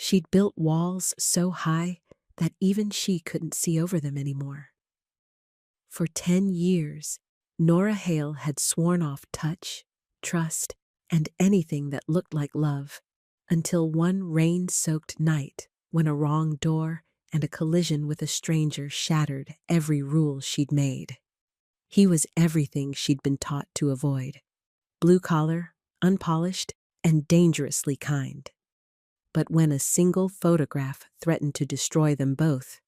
She'd built walls so high that even she couldn't see over them anymore. For 10 years, Nora Hale had sworn off touch, trust, and anything that looked like love, until one rain-soaked night when a wrong door and a collision with a stranger shattered every rule she'd made. He was everything she'd been taught to avoid: blue-collar, unpolished, and dangerously kind. But when a single photograph threatened to destroy them both,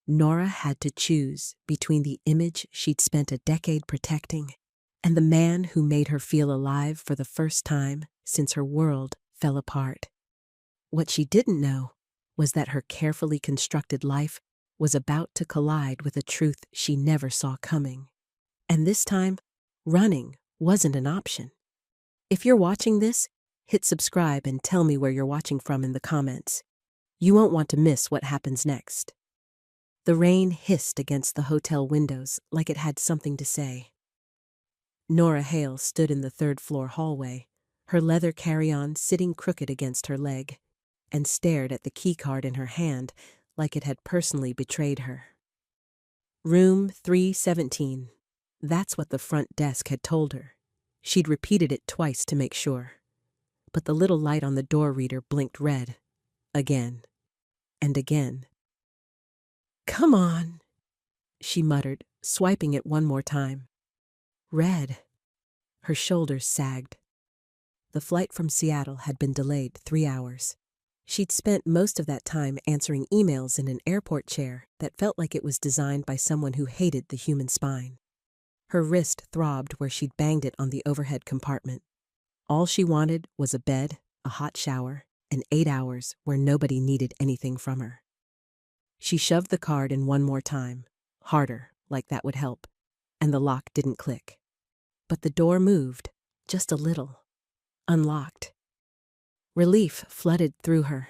Nora had to choose between the image she'd spent a decade protecting and the man who made her feel alive for the first time since her world fell apart. What she didn't know was that her carefully constructed life was about to collide with a truth she never saw coming. And this time, running wasn't an option. If you're watching this, hit subscribe and tell me where you're watching from in the comments. You won't want to miss what happens next. The rain hissed against the hotel windows like it had something to say. Nora Hale stood in the third-floor hallway, her leather carry-on sitting crooked against her leg, and stared at the keycard in her hand like it had personally betrayed her. Room 317. That's what the front desk had told her. She'd repeated it twice to make sure. But the little light on the door reader blinked red. Again. And again. "Come on," she muttered, swiping it one more time. Red. Her shoulders sagged. The flight from Seattle had been delayed 3 hours. She'd spent most of that time answering emails in an airport chair that felt like it was designed by someone who hated the human spine. Her wrist throbbed where she'd banged it on the overhead compartment. All she wanted was a bed, a hot shower, and 8 hours where nobody needed anything from her. She shoved the card in one more time, harder, like that would help, and the lock didn't click. But the door moved, just a little. Unlocked. Relief flooded through her.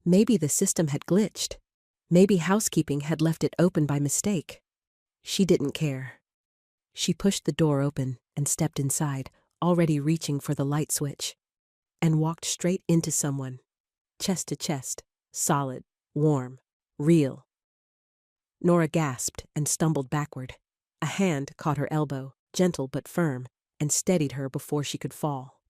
Maybe the system had glitched. Maybe housekeeping had left it open by mistake. She didn't care. She pushed the door open and stepped inside, already reaching for the light switch, and walked straight into someone, chest to chest, solid, warm, real. Nora gasped and stumbled backward. A hand caught her elbow, gentle but firm, and steadied her before she could fall.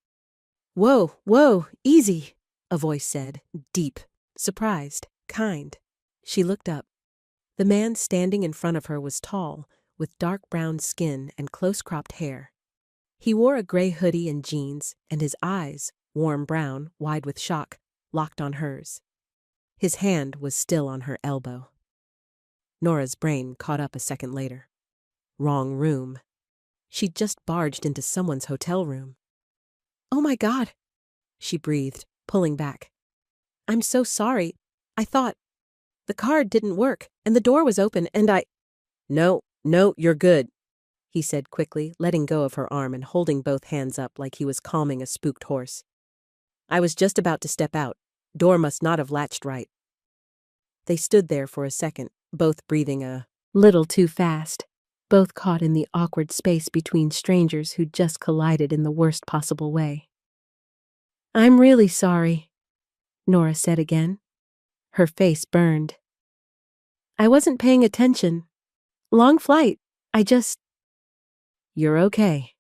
"Whoa, whoa, easy," a voice said, deep, surprised, kind. She looked up. The man standing in front of her was tall, with dark brown skin and close-cropped hair. He wore a gray hoodie and jeans, and his eyes, warm brown, wide with shock, locked on hers. His hand was still on her elbow. Nora's brain caught up a second later. Wrong room. She'd just barged into someone's hotel room. "Oh my God," she breathed, pulling back. "I'm so sorry. I thought the card didn't work, and the door was open, and I—" No, you're good," he said quickly, letting go of her arm and holding both hands up like he was calming a spooked horse. "I was just about to step out. Door must not have latched right." They stood there for a second, both breathing a little too fast, both caught in the awkward space between strangers who'd just collided in the worst possible way. "I'm really sorry," Nora said again. Her face burned. "I wasn't paying attention. Long flight. You're okay,"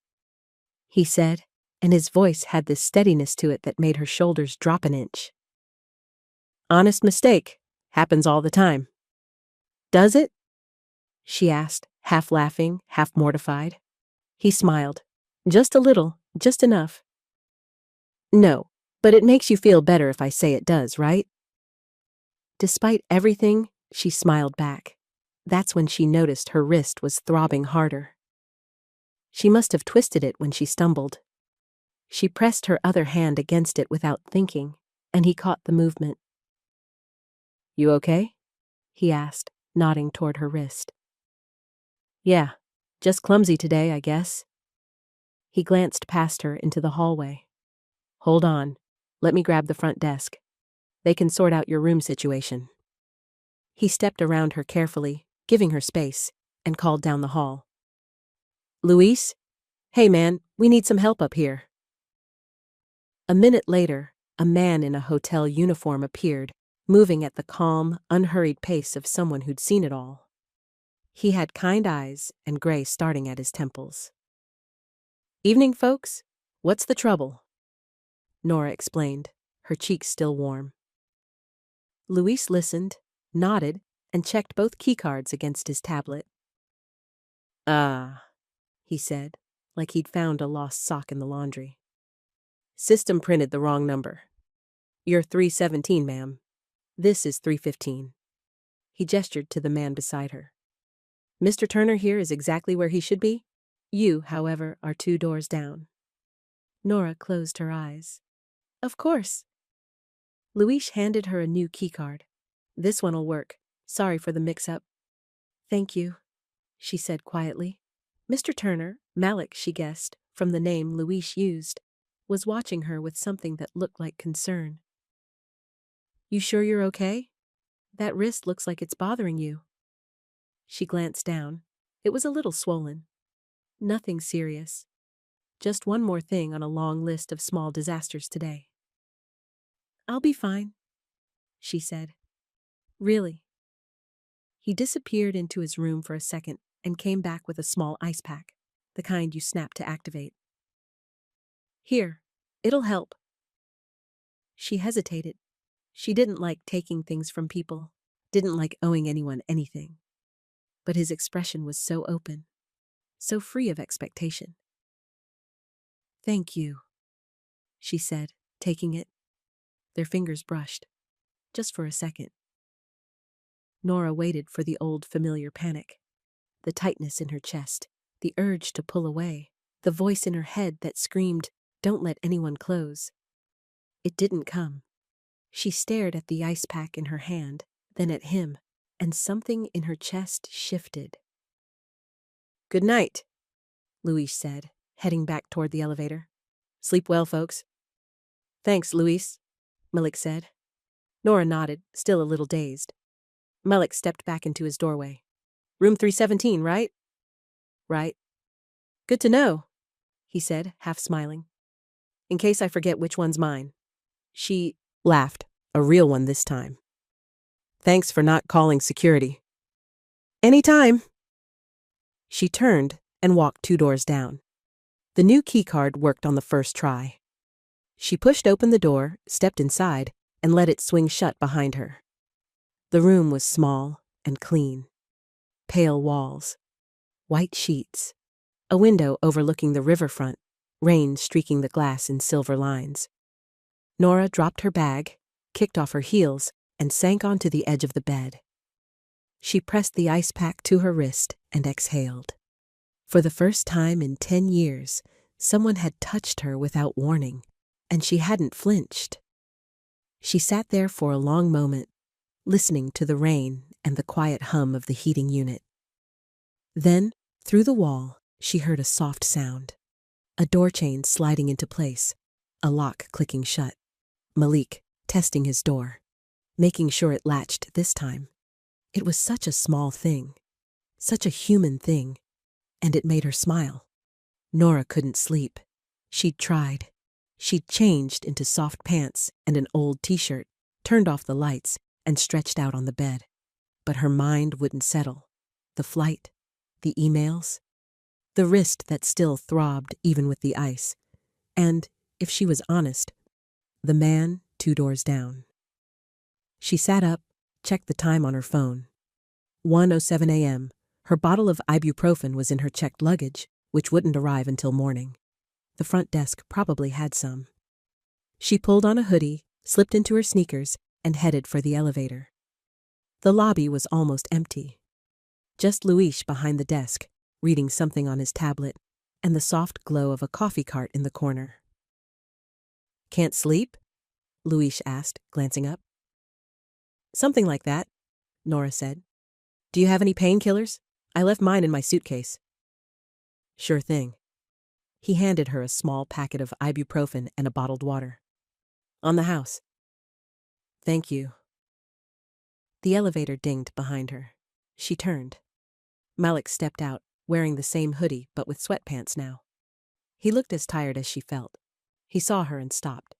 he said, and his voice had this steadiness to it that made her shoulders drop an inch. "Honest mistake. Happens all the time." "Does it?" she asked, half laughing, half mortified. He smiled. "Just a little, just enough." "No, but it makes you feel better if I say it does, right?" Despite everything, she smiled back. That's when she noticed her wrist was throbbing harder. She must have twisted it when she stumbled. She pressed her other hand against it without thinking, and he caught the movement. "You okay?" he asked, nodding toward her wrist. "Yeah, just clumsy today, I guess." He glanced past her into the hallway. "Hold on. Let me grab the front desk. They can sort out your room situation." He stepped around her carefully, giving her space, and called down the hall. "Luis? Hey man, we need some help up here." A minute later, A man in a hotel uniform appeared, moving at the calm, unhurried pace of someone who'd seen it all. He had kind eyes and gray starting at his temples. "Evening, folks. What's the trouble?" Nora explained, her cheeks still warm. Luis listened, nodded, and checked both keycards against his tablet. "Ah," he said, like he'd found a lost sock in the laundry. "System printed the wrong number. You're 317, ma'am. This is 315. He gestured to the man beside her. "Mr. Turner here is exactly where he should be. You, however, are 2 doors down." Nora closed her eyes. "Of course." Luis handed her a new keycard. "This one'll work. Sorry for the mix-up." "Thank you," she said quietly. Mr. Turner, Malik, she guessed, from the name Luis used, was watching her with something that looked like concern. "You sure you're okay? That wrist looks like it's bothering you." She glanced down. It was a little swollen. "Nothing serious. Just one more thing on a long list of small disasters today." "I'll be fine," she said. "Really." He disappeared into his room for a second and came back with a small ice pack, the kind you snap to activate. "Here, it'll help." She hesitated. She didn't like taking things from people, didn't like owing anyone anything. But his expression was so open, so free of expectation. "Thank you," she said, taking it. Their fingers brushed, just for a second. Nora waited for the old familiar panic, the tightness in her chest, the urge to pull away, the voice in her head that screamed, "Don't let anyone close." It didn't come. She stared at the ice pack in her hand, then at him, and something in her chest shifted. "Good night," Luis said, heading back toward the elevator. "Sleep well, folks." "Thanks, Luis," Malik said. Nora nodded, still a little dazed. Malik stepped back into his doorway. "Room 317, right?" "Right." "Good to know," he said, half smiling. "In case I forget which one's mine." She laughed, a real one this time. "Thanks for not calling security." "Anytime." She turned and walked 2 doors down. The new keycard worked on the first try. She pushed open the door, stepped inside, and let it swing shut behind her. The room was small and clean. Pale walls, white sheets, a window overlooking the riverfront, rain streaking the glass in silver lines. Nora dropped her bag, kicked off her heels, and sank onto the edge of the bed. She pressed the ice pack to her wrist and exhaled. For the first time in 10 years, someone had touched her without warning, and she hadn't flinched. She sat there for a long moment, listening to the rain and the quiet hum of the heating unit. Then, through the wall, she heard a soft sound. A door chain sliding into place, a lock clicking shut. Malik testing his door, making sure it latched this time. It was such a small thing, such a human thing, and it made her smile. Nora couldn't sleep. She'd tried. She'd changed into soft pants and an old t-shirt, turned off the lights, and stretched out on the bed. But her mind wouldn't settle. The flight, the emails, the wrist that still throbbed even with the ice, and, if she was honest, the man 2 doors down. She sat up, checked the time on her phone. 1:07 a.m. Her bottle of ibuprofen was in her checked luggage, which wouldn't arrive until morning. The front desk probably had some. She pulled on a hoodie, slipped into her sneakers, and headed for the elevator. The lobby was almost empty. Just Luis behind the desk, reading something on his tablet, and the soft glow of a coffee cart in the corner. "Can't sleep?" Luis asked, glancing up. "Something like that," Nora said. "Do you have any painkillers? I left mine in my suitcase." "Sure thing." He handed her a small packet of ibuprofen and a bottled water. "On the house." "Thank you." The elevator dinged behind her. She turned. Malik stepped out, wearing the same hoodie but with sweatpants now. He looked as tired as she felt. He saw her and stopped.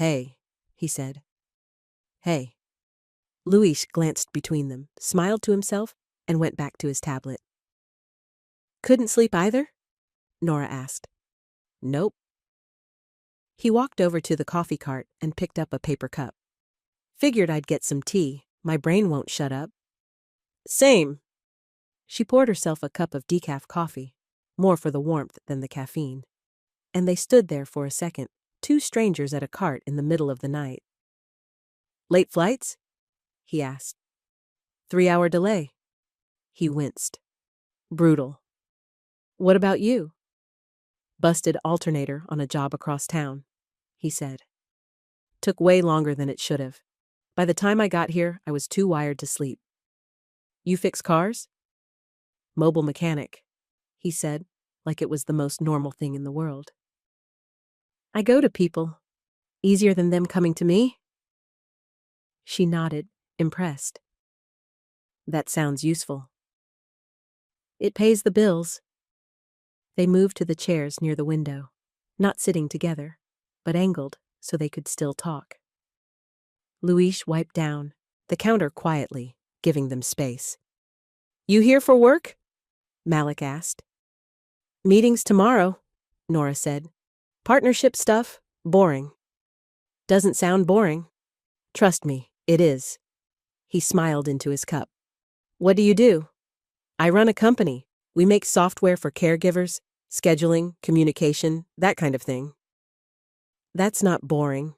Hey, he said. Hey. Luis glanced between them, smiled to himself, and went back to his tablet. Couldn't sleep either? Nora asked. Nope. He walked over to the coffee cart and picked up a paper cup. Figured I'd get some tea. My brain won't shut up. Same. She poured herself a cup of decaf coffee, more for the warmth than the caffeine. And they stood there for a second, two strangers at a cart in the middle of the night. Late flights? He asked. 3-hour delay. He winced. Brutal. What about you? Busted alternator on a job across town, he said. Took way longer than it should have. By the time I got here, I was too wired to sleep. You fix cars? Mobile mechanic, he said, like it was the most normal thing in the world. I go to people. Easier than them coming to me? She nodded, impressed. That sounds useful. It pays the bills. They moved to the chairs near the window, not sitting together, but angled so they could still talk. Luis wiped down the counter quietly, giving them space. You here for work? Malik asked. Meetings tomorrow, Nora said. Partnership stuff, boring. Doesn't sound boring. Trust me, it is. He smiled into his cup. What do you do? I run a company. We make software for caregivers, scheduling, communication, that kind of thing. That's not boring,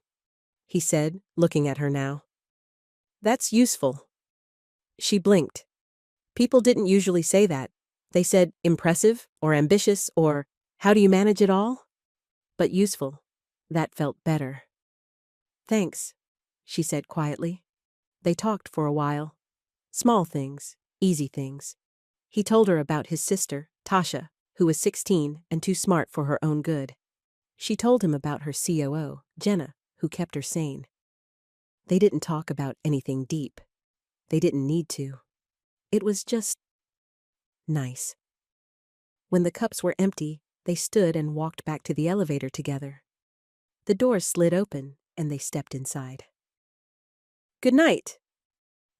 he said, looking at her now. That's useful. She blinked. People didn't usually say that. They said impressive or ambitious or how do you manage it all? But useful. That felt better. Thanks, she said quietly. They talked for a while. Small things, easy things. He told her about his sister, Tasha, who was 16 and too smart for her own good. She told him about her COO, Jenna, who kept her sane. They didn't talk about anything deep. They didn't need to. It was just nice. When the cups were empty, they stood and walked back to the elevator together. The doors slid open, and they stepped inside. Good night,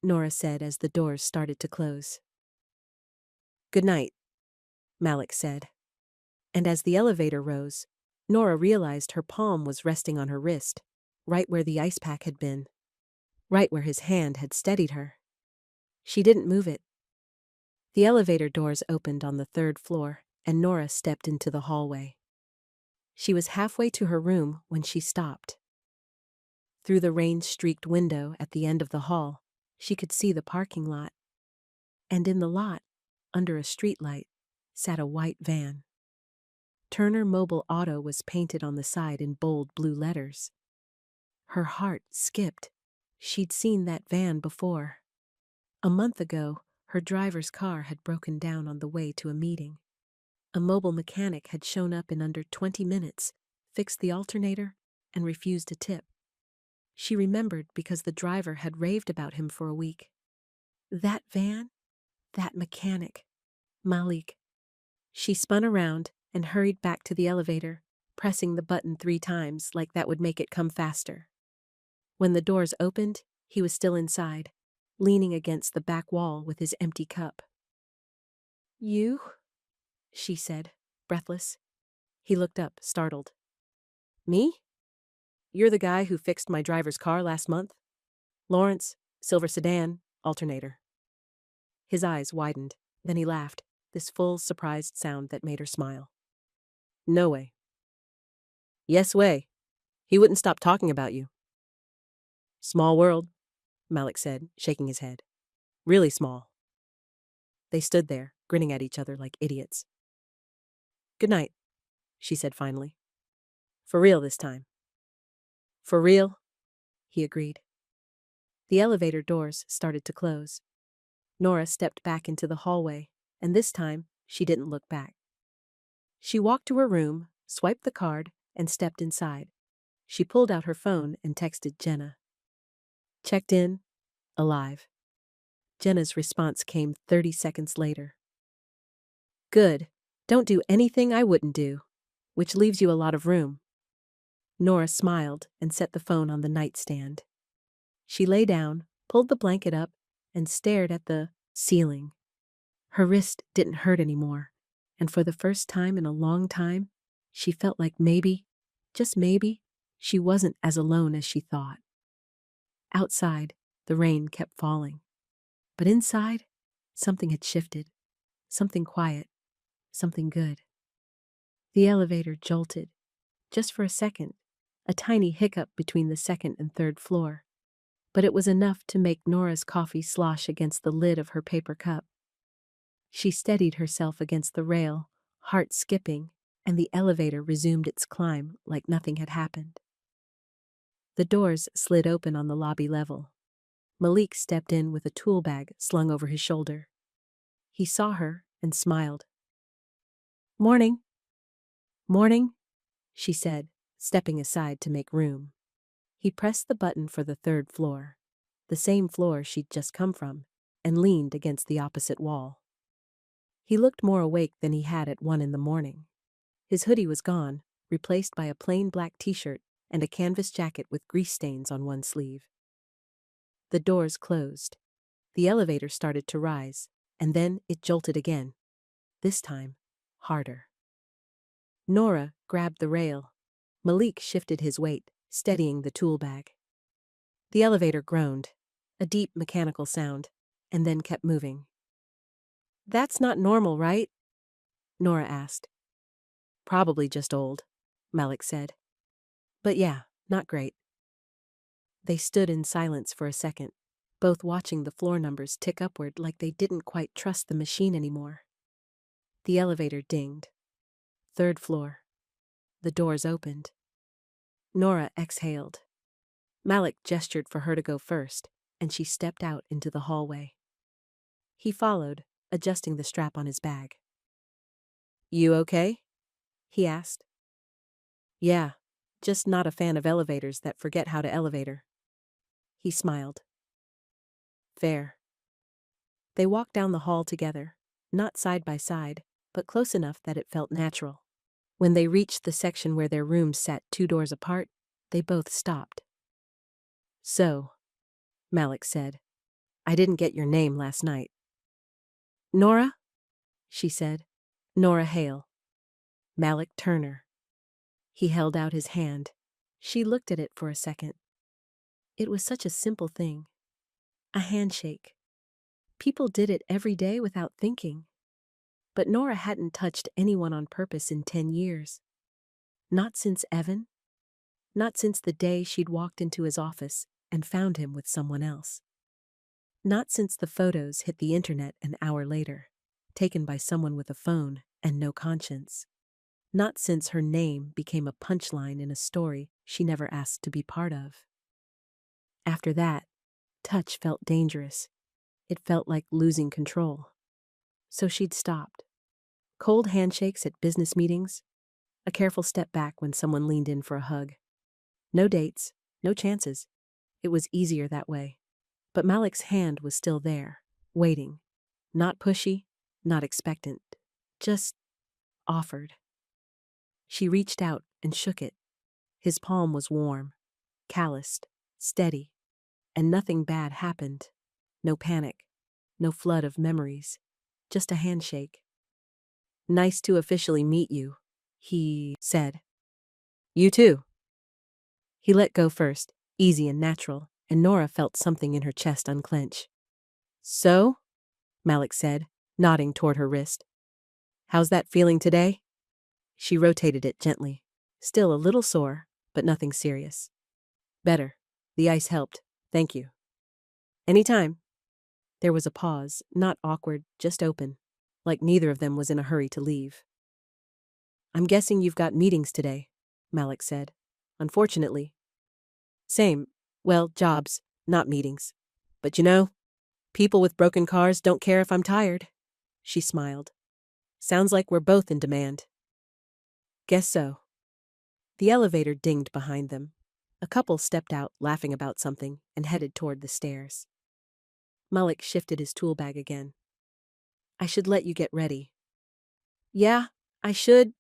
Nora said as the doors started to close. Good night, Malik said. And as the elevator rose, Nora realized her palm was resting on her wrist, right where the ice pack had been, right where his hand had steadied her. She didn't move it. The elevator doors opened on the 3rd floor, and Nora stepped into the hallway. She was halfway to her room when she stopped. Through the rain-streaked window at the end of the hall, she could see the parking lot. And in the lot, under a streetlight, sat a white van. Turner Mobile Auto was painted on the side in bold blue letters. Her heart skipped. She'd seen that van before. A month ago, her driver's car had broken down on the way to a meeting. A mobile mechanic had shown up in under 20 minutes, fixed the alternator, and refused a tip. She remembered because the driver had raved about him for a week. That van, that mechanic, Malik. She spun around and hurried back to the elevator, pressing the button 3 times like that would make it come faster. When the doors opened, he was still inside, leaning against the back wall with his empty cup. You? She said, breathless. He looked up, startled. Me? You're the guy who fixed my driver's car last month? Lawrence, silver sedan, alternator. His eyes widened, then he laughed, this full, surprised sound that made her smile. No way. Yes way. He wouldn't stop talking about you. Small world, Malik said, shaking his head. Really small. They stood there, grinning at each other like idiots. Good night, she said finally. For real this time. For real, he agreed. The elevator doors started to close. Nora stepped back into the hallway, and this time she didn't look back. She walked to her room, swiped the card, and stepped inside. She pulled out her phone and texted Jenna. Checked in, alive. Jenna's response came 30 seconds later. Good. Don't do anything I wouldn't do, which leaves you a lot of room. Nora smiled and set the phone on the nightstand. She lay down, pulled the blanket up, and stared at the ceiling. Her wrist didn't hurt anymore, and for the first time in a long time, she felt like maybe, just maybe, she wasn't as alone as she thought. Outside, the rain kept falling. But inside, something had shifted. Something quiet. Something good. The elevator jolted. Just for a second, a tiny hiccup between the second and third floor. But it was enough to make Nora's coffee slosh against the lid of her paper cup. She steadied herself against the rail, heart skipping, and the elevator resumed its climb like nothing had happened. The doors slid open on the lobby level. Malik stepped in with a tool bag slung over his shoulder. He saw her and smiled. "Morning." "Morning," she said, stepping aside to make room. He pressed the button for the third floor, the same floor she'd just come from, and leaned against the opposite wall. He looked more awake than he had at 1 in the morning. His hoodie was gone, replaced by a plain black t-shirt and a canvas jacket with grease stains on one sleeve. The doors closed. The elevator started to rise, and then it jolted again. This time, harder. Nora grabbed the rail. Malik shifted his weight, steadying the tool bag. The elevator groaned, a deep mechanical sound, and then kept moving. "That's not normal, right?" Nora asked. "Probably just old," Malik said. "But yeah, not great." They stood in silence for a second, both watching the floor numbers tick upward like they didn't quite trust the machine anymore. The elevator dinged. Third floor. The doors opened. Nora exhaled. Malik gestured for her to go first, and she stepped out into the hallway. He followed, adjusting the strap on his bag. "You okay?" he asked. "Yeah, just not a fan of elevators that forget how to elevator." He smiled. "Fair." They walked down the hall together, not side by side, but close enough that it felt natural. When they reached the section where their rooms sat 2 doors apart, they both stopped. "So," Malik said, "I didn't get your name last night." "Nora?" she said. "Nora Hale." "Malik Turner." He held out his hand. She looked at it for a second. It was such a simple thing. A handshake. People did it every day without thinking. But Nora hadn't touched anyone on purpose in 10 years. Not since Evan. Not since the day she'd walked into his office and found him with someone else. Not since the photos hit the internet an hour later, taken by someone with a phone and no conscience. Not since her name became a punchline in a story she never asked to be part of. After that, touch felt dangerous. It felt like losing control. So she'd stopped. Cold handshakes at business meetings, a careful step back when someone leaned in for a hug. No dates, no chances. It was easier that way. But Malik's hand was still there, waiting. Not pushy, not expectant. Just offered. She reached out and shook it. His palm was warm, calloused, steady. And nothing bad happened. No panic. No flood of memories. Just a handshake. "Nice to officially meet you," he said. "You too." He let go first, easy and natural, and Nora felt something in her chest unclench. "So?" Malik said, nodding toward her wrist. "How's that feeling today?" She rotated it gently. Still a little sore, but nothing serious. "Better. The ice helped. Thank you." "Anytime." There was a pause, not awkward, just open, like neither of them was in a hurry to leave. "I'm guessing you've got meetings today," Malik said. "Unfortunately." "Same. Well, jobs, not meetings. But you know, people with broken cars don't care if I'm tired." She smiled. "Sounds like we're both in demand." "Guess so." The elevator dinged behind them. A couple stepped out, laughing about something, and headed toward the stairs. Malik shifted his tool bag again. "I should let you get ready." "Yeah, I should."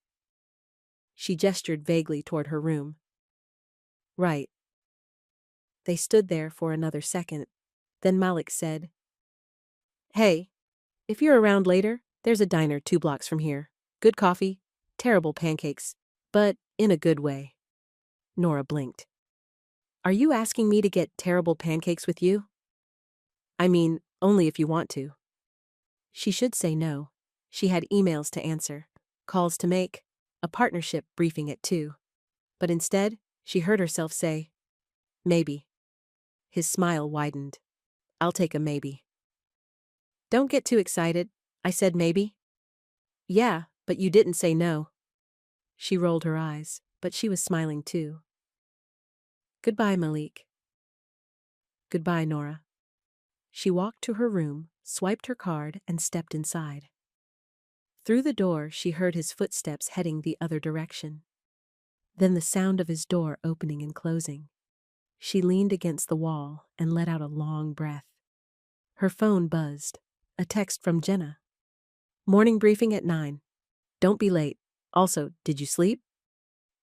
She gestured vaguely toward her room. Right. They stood there for another second. Then Malik said, Hey, if you're around later, there's a diner 2 blocks from here. Good coffee, terrible pancakes, but in a good way. Nora blinked. Are you asking me to get terrible pancakes with you? I mean, only if you want to. She should say no. She had emails to answer, calls to make, a partnership briefing at 2. But instead, she heard herself say, maybe. His smile widened. I'll take a maybe. Don't get too excited. I said maybe. Yeah, but you didn't say no. She rolled her eyes, but she was smiling too. Goodbye, Malik. Goodbye, Nora. She walked to her room, swiped her card, and stepped inside. Through the door, she heard his footsteps heading the other direction. Then the sound of his door opening and closing. She leaned against the wall and let out a long breath. Her phone buzzed. A text from Jenna. Morning briefing at 9. Don't be late. Also, did you sleep?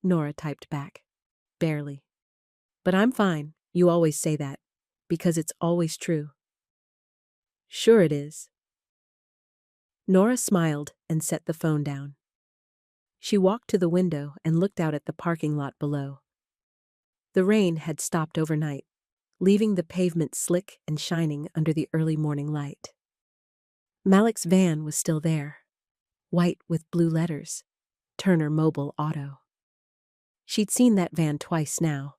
Nora typed back. Barely. But I'm fine. You always say that. Because it's always true. Sure it is. Nora smiled and set the phone down. She walked to the window and looked out at the parking lot below. The rain had stopped overnight, leaving the pavement slick and shining under the early morning light. Malik's van was still there, white with blue letters, Turner Mobile Auto. She'd seen that van twice now,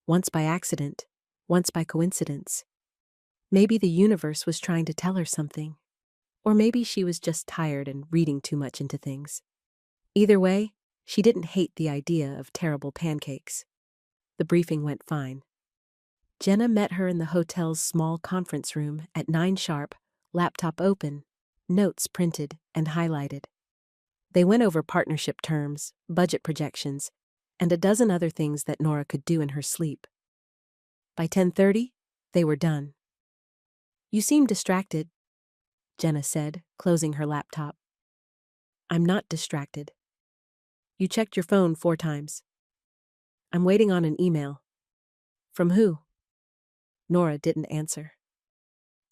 once by accident, once by coincidence. Maybe the universe was trying to tell her something, or maybe she was just tired and reading too much into things. Either way, she didn't hate the idea of terrible pancakes. The briefing went fine. Jenna met her in the hotel's small conference room at 9 sharp, laptop open, notes printed and highlighted. They went over partnership terms, budget projections, and a dozen other things that Nora could do in her sleep. By 10:30, they were done. You seem distracted, Jenna said, closing her laptop. I'm not distracted. You checked your phone 4 times. I'm waiting on an email. From who? Nora didn't answer.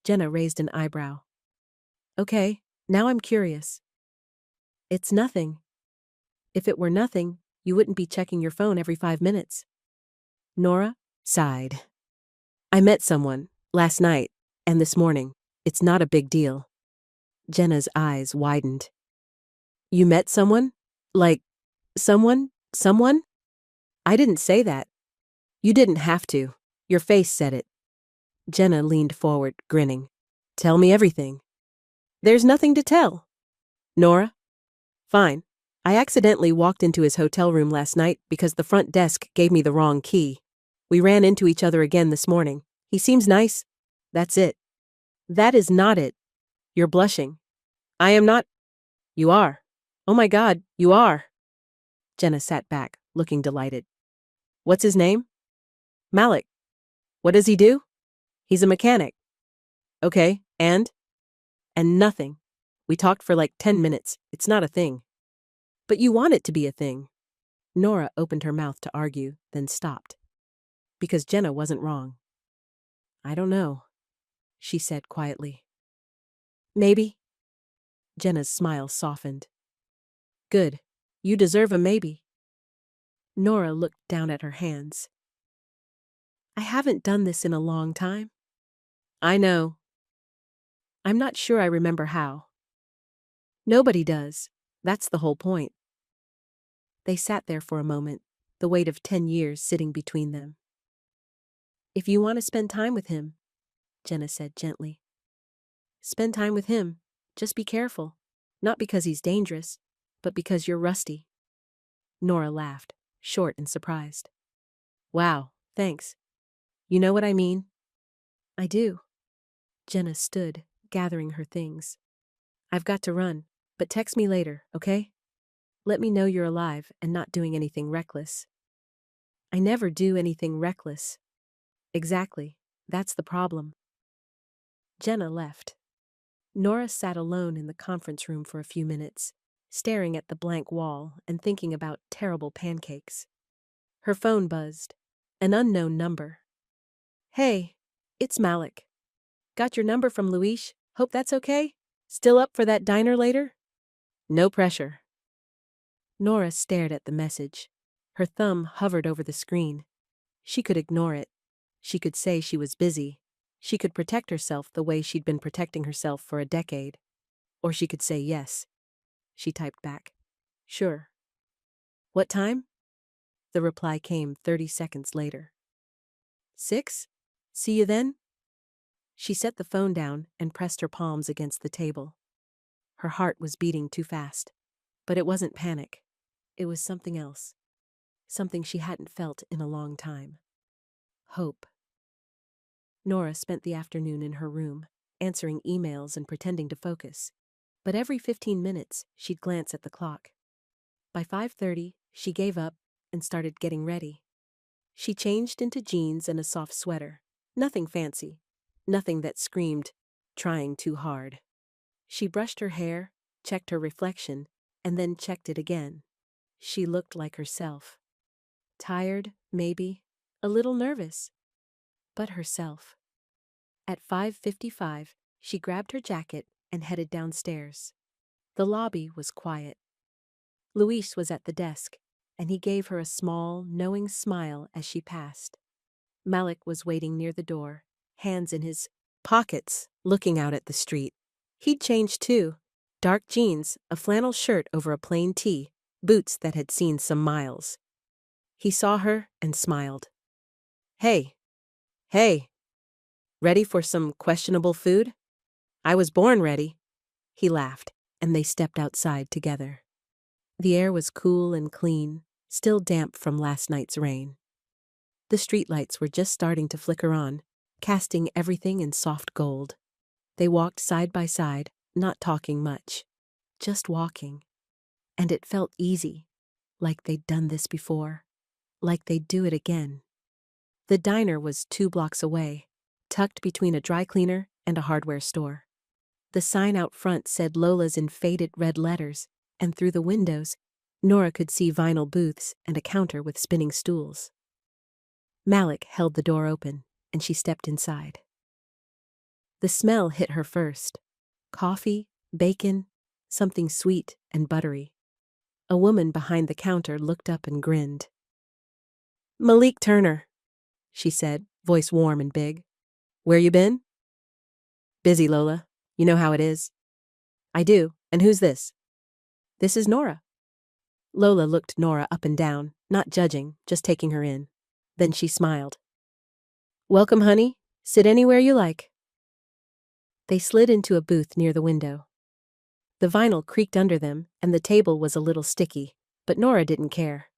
Jenna raised an eyebrow. Okay, now I'm curious. It's nothing. If it were nothing, you wouldn't be checking your phone every 5 minutes. Nora sighed. I met someone, last night, and this morning. It's not a big deal. Jenna's eyes widened. You met someone? Like, someone? I didn't say that. You didn't have to. Your face said it. Jenna leaned forward, grinning. Tell me everything. There's nothing to tell. Nora? Fine. I accidentally walked into his hotel room last night because the front desk gave me the wrong key. We ran into each other again this morning. He seems nice. That's it. That is not it. You're blushing. I am not. You are. Oh my God, you are. Jenna sat back, looking delighted. What's his name? Malik. What does he do? He's a mechanic. Okay, and? And nothing. We talked for like 10 minutes. It's not a thing. But you want it to be a thing. Nora opened her mouth to argue, then stopped. Because Jenna wasn't wrong. I don't know, she said quietly. Maybe. Jenna's smile softened. Good. You deserve a maybe. Nora looked down at her hands. I haven't done this in a long time. I know. I'm not sure I remember how. Nobody does. That's the whole point. They sat there for a moment, the weight of 10 years sitting between them. If you want to spend time with him, Jenna said gently. Spend time with him. Just be careful. Not because he's dangerous, but because you're rusty. Nora laughed, short and surprised. Wow, thanks. You know what I mean? I do. Jenna stood, gathering her things. I've got to run, but text me later, okay? Let me know you're alive and not doing anything reckless. I never do anything reckless. Exactly. That's the problem. Jenna left. Nora sat alone in the conference room for a few minutes, staring at the blank wall and thinking about terrible pancakes. Her phone buzzed. An unknown number. Hey, it's Malik. Got your number from Luis. Hope that's okay? Still up for that diner later? No pressure. Nora stared at the message. Her thumb hovered over the screen. She could ignore it. She could say she was busy. She could protect herself the way she'd been protecting herself for a decade. Or she could say yes. She typed back. Sure. What time? The reply came 30 seconds later. 6? See you then? She set the phone down and pressed her palms against the table. Her heart was beating too fast. But it wasn't panic. It was something else. Something she hadn't felt in a long time. Hope. Nora spent the afternoon in her room, answering emails and pretending to focus. But every 15 minutes, she'd glance at the clock. By 5:30, she gave up and started getting ready. She changed into jeans and a soft sweater. Nothing fancy. Nothing that screamed, trying too hard. She brushed her hair, checked her reflection, and then checked it again. She looked like herself. Tired, maybe, a little nervous, but herself. At 5:55, she grabbed her jacket and headed downstairs. The lobby was quiet. Luis was at the desk, and he gave her a small, knowing smile as she passed. Malik was waiting near the door, hands in his pockets, looking out at the street. He'd changed too. Dark jeans, a flannel shirt over a plain tee, boots that had seen some miles. He saw her and smiled. Hey. Hey. Ready for some questionable food? I was born ready. He laughed, and they stepped outside together. The air was cool and clean, still damp from last night's rain. The streetlights were just starting to flicker on, casting everything in soft gold. They walked side by side, not talking much, just walking. And it felt easy, like they'd done this before, like they'd do it again. The diner was 2 blocks away, tucked between a dry cleaner and a hardware store. The sign out front said Lola's in faded red letters, and through the windows, Nora could see vinyl booths and a counter with spinning stools. Malik held the door open, and she stepped inside. The smell hit her first. Coffee, bacon, something sweet and buttery. A woman behind the counter looked up and grinned. Malik Turner, she said, voice warm and big. Where you been? Busy, Lola. You know how it is. I do. And who's this? This is Nora. Lola looked Nora up and down, not judging, just taking her in. Then she smiled. Welcome, honey. Sit anywhere you like. They slid into a booth near the window. The vinyl creaked under them, and the table was a little sticky, but Nora didn't care.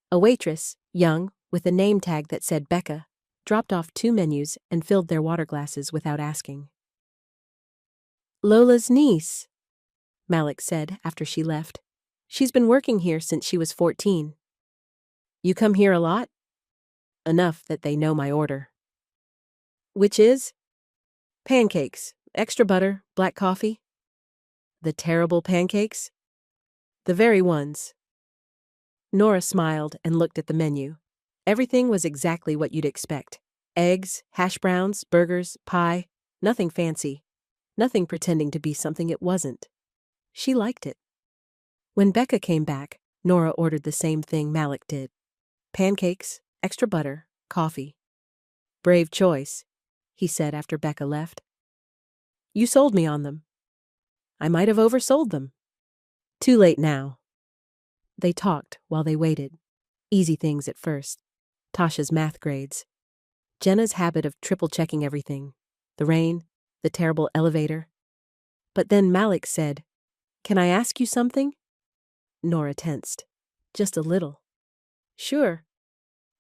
A waitress, young, with a name tag that said Becca, dropped off 2 menus and filled their water glasses without asking. Lola's niece, Malik said after she left. She's been working here since she was 14. You come here a lot? Enough that they know my order. Which is? Pancakes, extra butter, black coffee. The terrible pancakes? The very ones. Nora smiled and looked at the menu. Everything was exactly what you'd expect. Eggs, hash browns, burgers, pie, nothing fancy. Nothing pretending to be something it wasn't. She liked it. When Becca came back, Nora ordered the same thing Malik did. Pancakes, extra butter, coffee. Brave choice, he said after Becca left. You sold me on them. I might have oversold them. Too late now. They talked while they waited. Easy things at first. Tasha's math grades. Jenna's habit of triple-checking everything. The rain, the terrible elevator. But then Malik said, Can I ask you something? Nora tensed. Just a little. Sure.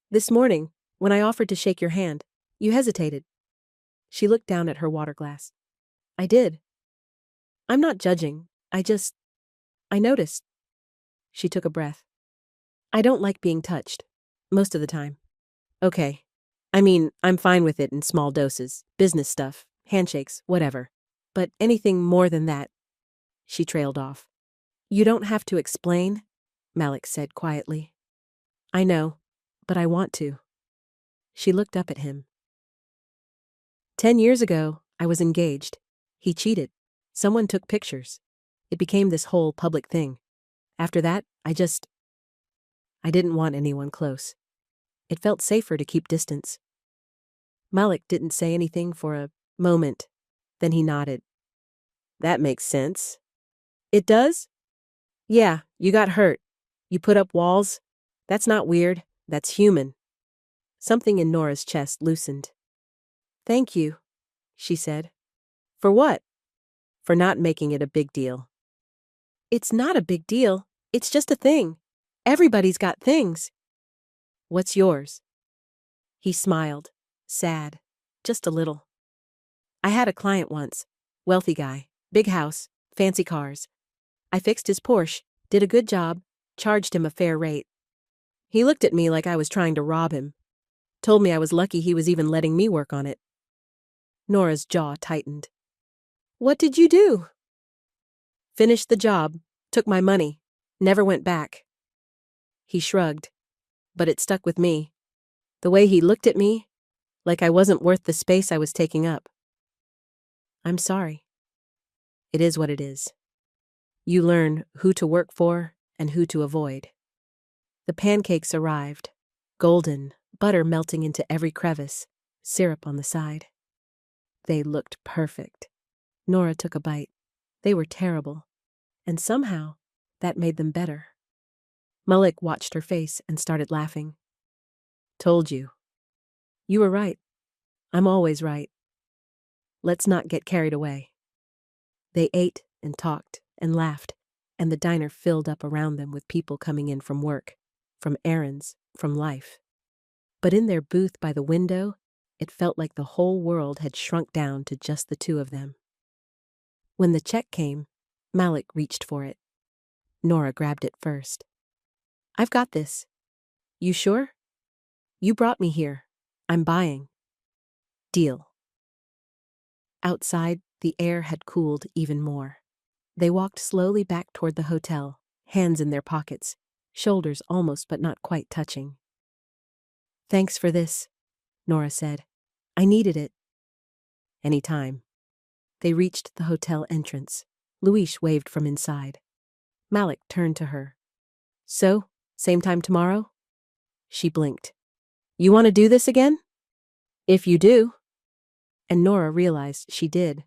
This morning, when I offered to shake your hand, you hesitated. She looked down at her water glass. I did. I'm not judging. I noticed. She took a breath. I don't like being touched. Most of the time. Okay. I mean, I'm fine with it in small doses. Business stuff, handshakes, whatever. But anything more than that. She trailed off. You don't have to explain, Malik said quietly. I know, but I want to. She looked up at him. 10 years ago, I was engaged. He cheated. Someone took pictures. It became this whole public thing. After that, I didn't want anyone close. It felt safer to keep distance. Malik didn't say anything for a moment. Then he nodded. That makes sense. It does? Yeah, you got hurt. You put up walls. That's not weird. That's human. Something in Nora's chest loosened. Thank you, she said. For what? For not making it a big deal. It's not a big deal. It's just a thing. Everybody's got things. What's yours? He smiled, sad, just a little. I had a client once. Wealthy guy, big house, fancy cars. I fixed his Porsche, did a good job, charged him a fair rate. He looked at me like I was trying to rob him. Told me I was lucky he was even letting me work on it. Nora's jaw tightened. What did you do? Finished the job, took my money, never went back. He shrugged, but it stuck with me. The way he looked at me, like I wasn't worth the space I was taking up. I'm sorry. It is what it is. You learn who to work for and who to avoid. The pancakes arrived, golden, butter melting into every crevice, syrup on the side. They looked perfect. Nora took a bite. They were terrible, and somehow that made them better. Malik watched her face and started laughing. Told you. You were right. I'm always right. Let's not get carried away. They ate and talked and laughed, and the diner filled up around them with people coming in from work, from errands, from life. But in their booth by the window, it felt like the whole world had shrunk down to just the two of them. When the check came, Malik reached for it. Nora grabbed it first. I've got this. You sure? You brought me here. I'm buying. Deal. Outside, the air had cooled even more. They walked slowly back toward the hotel, hands in their pockets, shoulders almost but not quite touching. Thanks for this, Nora said. I needed it. Any time. They reached the hotel entrance. Luis waved from inside. Malik turned to her. So, same time tomorrow? She blinked. You want to do this again? If you do. And Nora realized she did.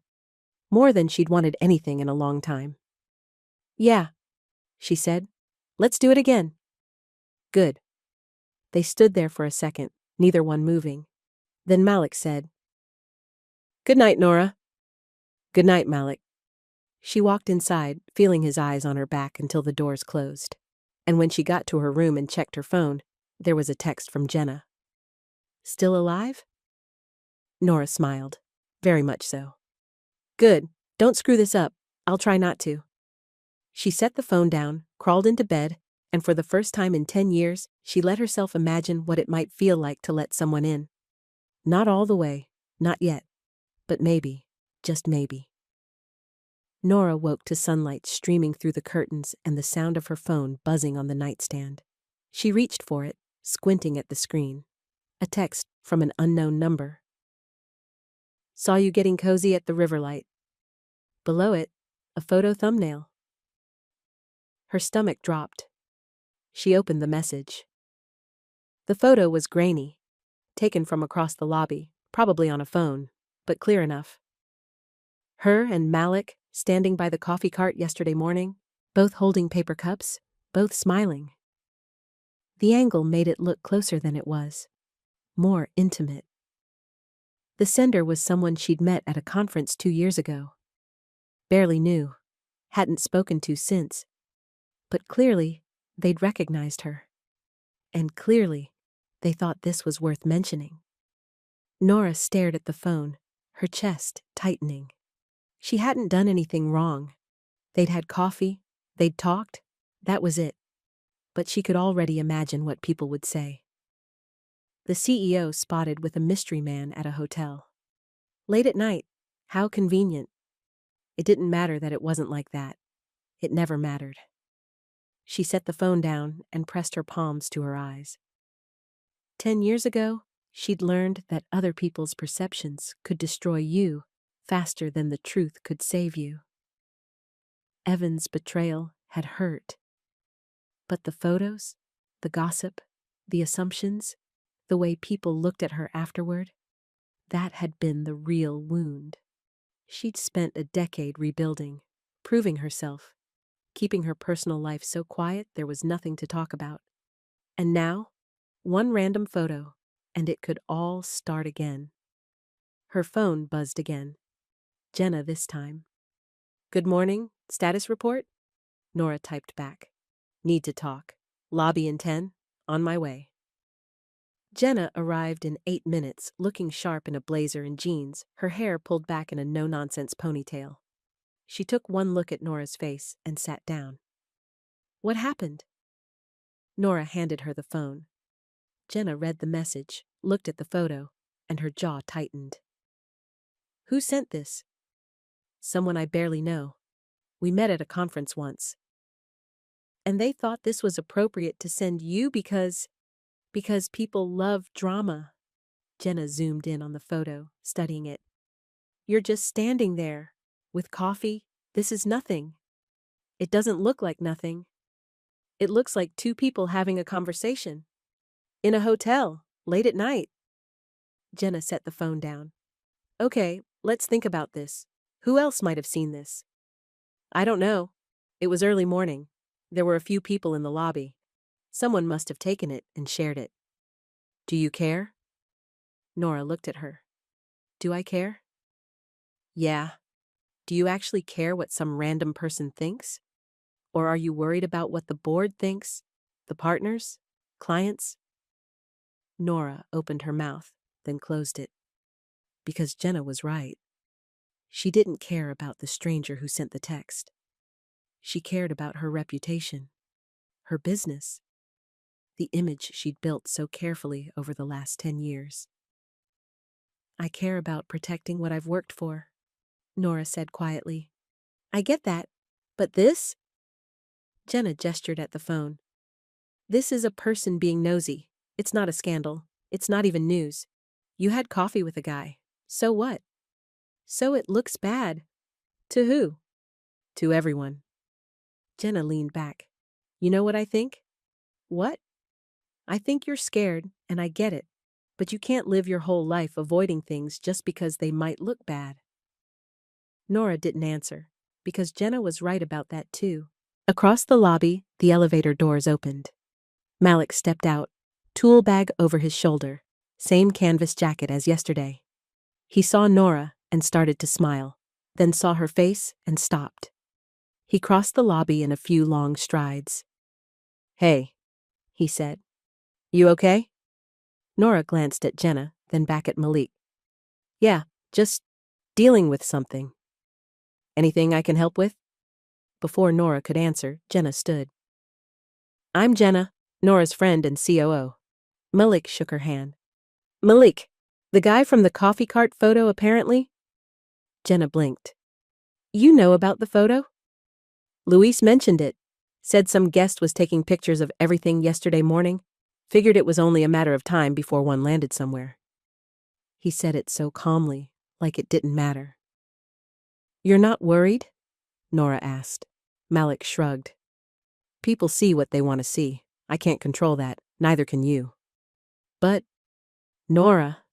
More than she'd wanted anything in a long time. Yeah, she said. Let's do it again. Good. They stood there for a second, neither one moving. Then Malik said, Good night, Nora. Good night, Malik. She walked inside, feeling his eyes on her back until the doors closed. And when she got to her room and checked her phone, there was a text from Jenna. Still alive? Nora smiled. Very much so. Good. Don't screw this up. I'll try not to. She set the phone down, crawled into bed, and for the first time in 10 years, she let herself imagine what it might feel like to let someone in. Not all the way, not yet, but maybe, just maybe. Nora woke to sunlight streaming through the curtains and the sound of her phone buzzing on the nightstand. She reached for it, squinting at the screen. A text from an unknown number. Saw you getting cozy at the Riverlight. Below it, a photo thumbnail. Her stomach dropped. She opened the message. The photo was grainy, taken from across the lobby, probably on a phone, but clear enough. Her and Malik standing by the coffee cart yesterday morning, both holding paper cups, both smiling. The angle made it look closer than it was, more intimate. The sender was someone she'd met at a conference 2 years ago. Barely knew, hadn't spoken to since. But clearly, they'd recognized her. And clearly, they thought this was worth mentioning. Nora stared at the phone, her chest tightening. She hadn't done anything wrong. They'd had coffee, they'd talked, that was it. But she could already imagine what people would say. The CEO spotted with a mystery man at a hotel. Late at night, how convenient. It didn't matter that it wasn't like that. It never mattered. She set the phone down and pressed her palms to her eyes. 10 years ago, She'd learned that other people's perceptions could destroy you faster than the truth could save you. Evan's betrayal had hurt. But the photos, the gossip, the assumptions, the way people looked at her afterward, that had been the real wound. She'd spent a decade rebuilding, proving herself, keeping her personal life so quiet there was nothing to talk about. And now, one random photo, and it could all start again. Her phone buzzed again. Jenna this time. "Good morning, status report?" Nora typed back. "Need to talk. Lobby in 10, on my way." Jenna arrived in 8 minutes, looking sharp in a blazer and jeans, her hair pulled back in a no-nonsense ponytail. She took one look at Nora's face and sat down. "What happened?" Nora handed her the phone. Jenna read the message, looked at the photo, and her jaw tightened. "Who sent this?" "Someone I barely know. We met at a conference once." "And they thought this was appropriate to send you because people love drama." Jenna zoomed in on the photo, studying it. "You're just standing there, with coffee. This is nothing. It doesn't look like nothing. It looks like two people having a conversation. In a hotel, late at night." Jenna set the phone down. "Okay, let's think about this. Who else might have seen this?" "I don't know. It was early morning. There were a few people in the lobby. Someone must have taken it and shared it." "Do you care?" Nora looked at her. "Do I care?" "Yeah. Do you actually care what some random person thinks? Or are you worried about what the board thinks? The partners? Clients?" Nora opened her mouth, then closed it. Because Jenna was right. She didn't care about the stranger who sent the text. She cared about her reputation, her business, the image she'd built so carefully over the last 10 years. "I care about protecting what I've worked for," Nora said quietly. "I get that, but this?" Jenna gestured at the phone. "This is a person being nosy. It's not a scandal. It's not even news. You had coffee with a guy. So what?" "So it looks bad." "To who?" "To everyone." Jenna leaned back. "You know what I think?" "What?" "I think you're scared, and I get it. But you can't live your whole life avoiding things just because they might look bad." Nora didn't answer, because Jenna was right about that too. Across the lobby, the elevator doors opened. Malik stepped out, tool bag over his shoulder, same canvas jacket as yesterday. He saw Nora and started to smile, then saw her face and stopped. He crossed the lobby in a few long strides. "Hey," he said. "You okay?" Nora glanced at Jenna, then back at Malik. "Yeah, just dealing with something." "Anything I can help with?" Before Nora could answer, Jenna stood. "I'm Jenna, Nora's friend and COO. Malik shook her hand. "Malik, the guy from the coffee cart photo apparently?" Jenna blinked. "You know about the photo?" "Luis mentioned it. Said some guest was taking pictures of everything yesterday morning. Figured it was only a matter of time before one landed somewhere." He said it so calmly, like it didn't matter. "You're not worried?" Nora asked. Malik shrugged. "People see what they want to see. I can't control that, neither can you." "But, Nora,"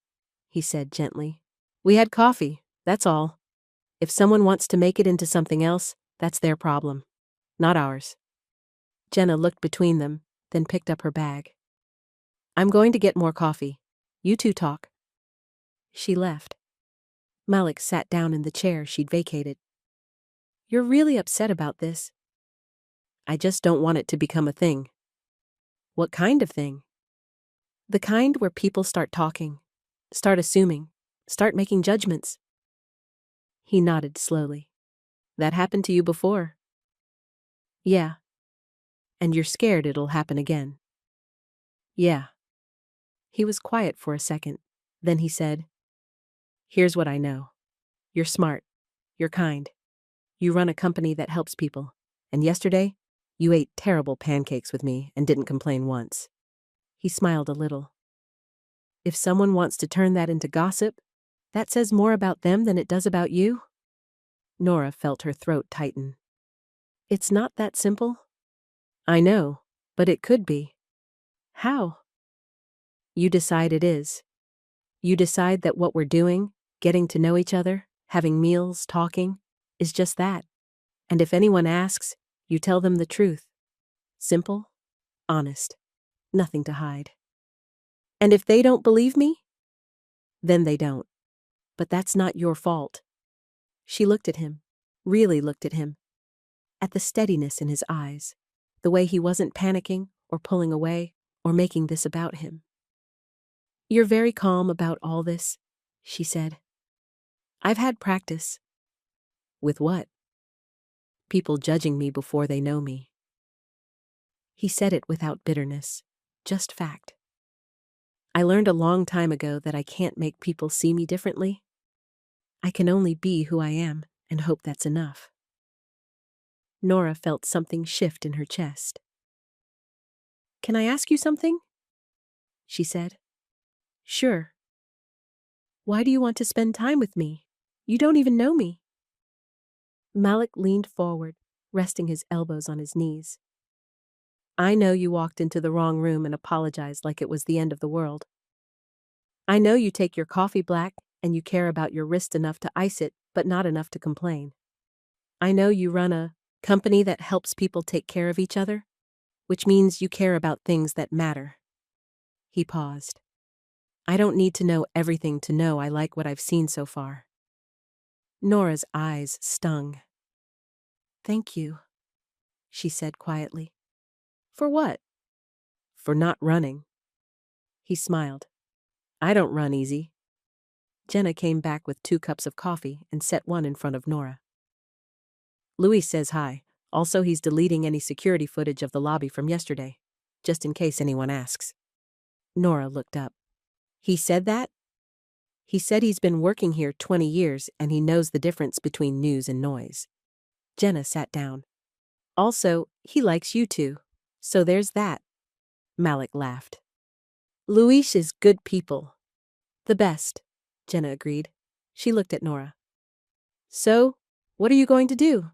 he said gently, "we had coffee, that's all. If someone wants to make it into something else, that's their problem, not ours." Jenna looked between them, then picked up her bag. "I'm going to get more coffee. You two talk." She left. Malik sat down in the chair she'd vacated. "You're really upset about this." "I just don't want it to become a thing." "What kind of thing?" "The kind where people start talking, start assuming, start making judgments." He nodded slowly. "That happened to you before." "Yeah." "And you're scared it'll happen again." "Yeah." He was quiet for a second. Then he said, "Here's what I know. You're smart. You're kind. You run a company that helps people. And yesterday, you ate terrible pancakes with me and didn't complain once." He smiled a little. If someone wants to turn that into gossip, that says more about them than it does about you? Nora felt her throat tighten. It's not that simple. I know, but it could be. How? You decide it is. You decide that what we're doing, getting to know each other, having meals, talking, is just that. And if anyone asks, you tell them the truth. Simple, honest, nothing to hide. And if they don't believe me, then they don't. But that's not your fault. She looked at him, really looked at him, at the steadiness in his eyes, the way he wasn't panicking or pulling away or making this about him. You're very calm about all this, she said. I've had practice. With what? People judging me before they know me. He said it without bitterness, just fact. I learned a long time ago that I can't make people see me differently. I can only be who I am and hope that's enough. Nora felt something shift in her chest. Can I ask you something? She said. Sure. Why do you want to spend time with me? You don't even know me. Malik leaned forward, resting his elbows on his knees. I know you walked into the wrong room and apologized like it was the end of the world. I know you take your coffee black and you care about your wrist enough to ice it, but not enough to complain. I know you run a company that helps people take care of each other, which means you care about things that matter. He paused. I don't need to know everything to know I like what I've seen so far. Nora's eyes stung. Thank you, she said quietly. For what? For not running. He smiled. I don't run easy. Jenna came back with 2 cups of coffee and set one in front of Nora. Luis says hi. Also, he's deleting any security footage of the lobby from yesterday, just in case anyone asks. Nora looked up. He said that? He said he's been working here 20 years and he knows the difference between news and noise. Jenna sat down. Also, he likes you two. So there's that. Malik laughed. Luis is good people. The best, Jenna agreed. She looked at Nora. So, what are you going to do?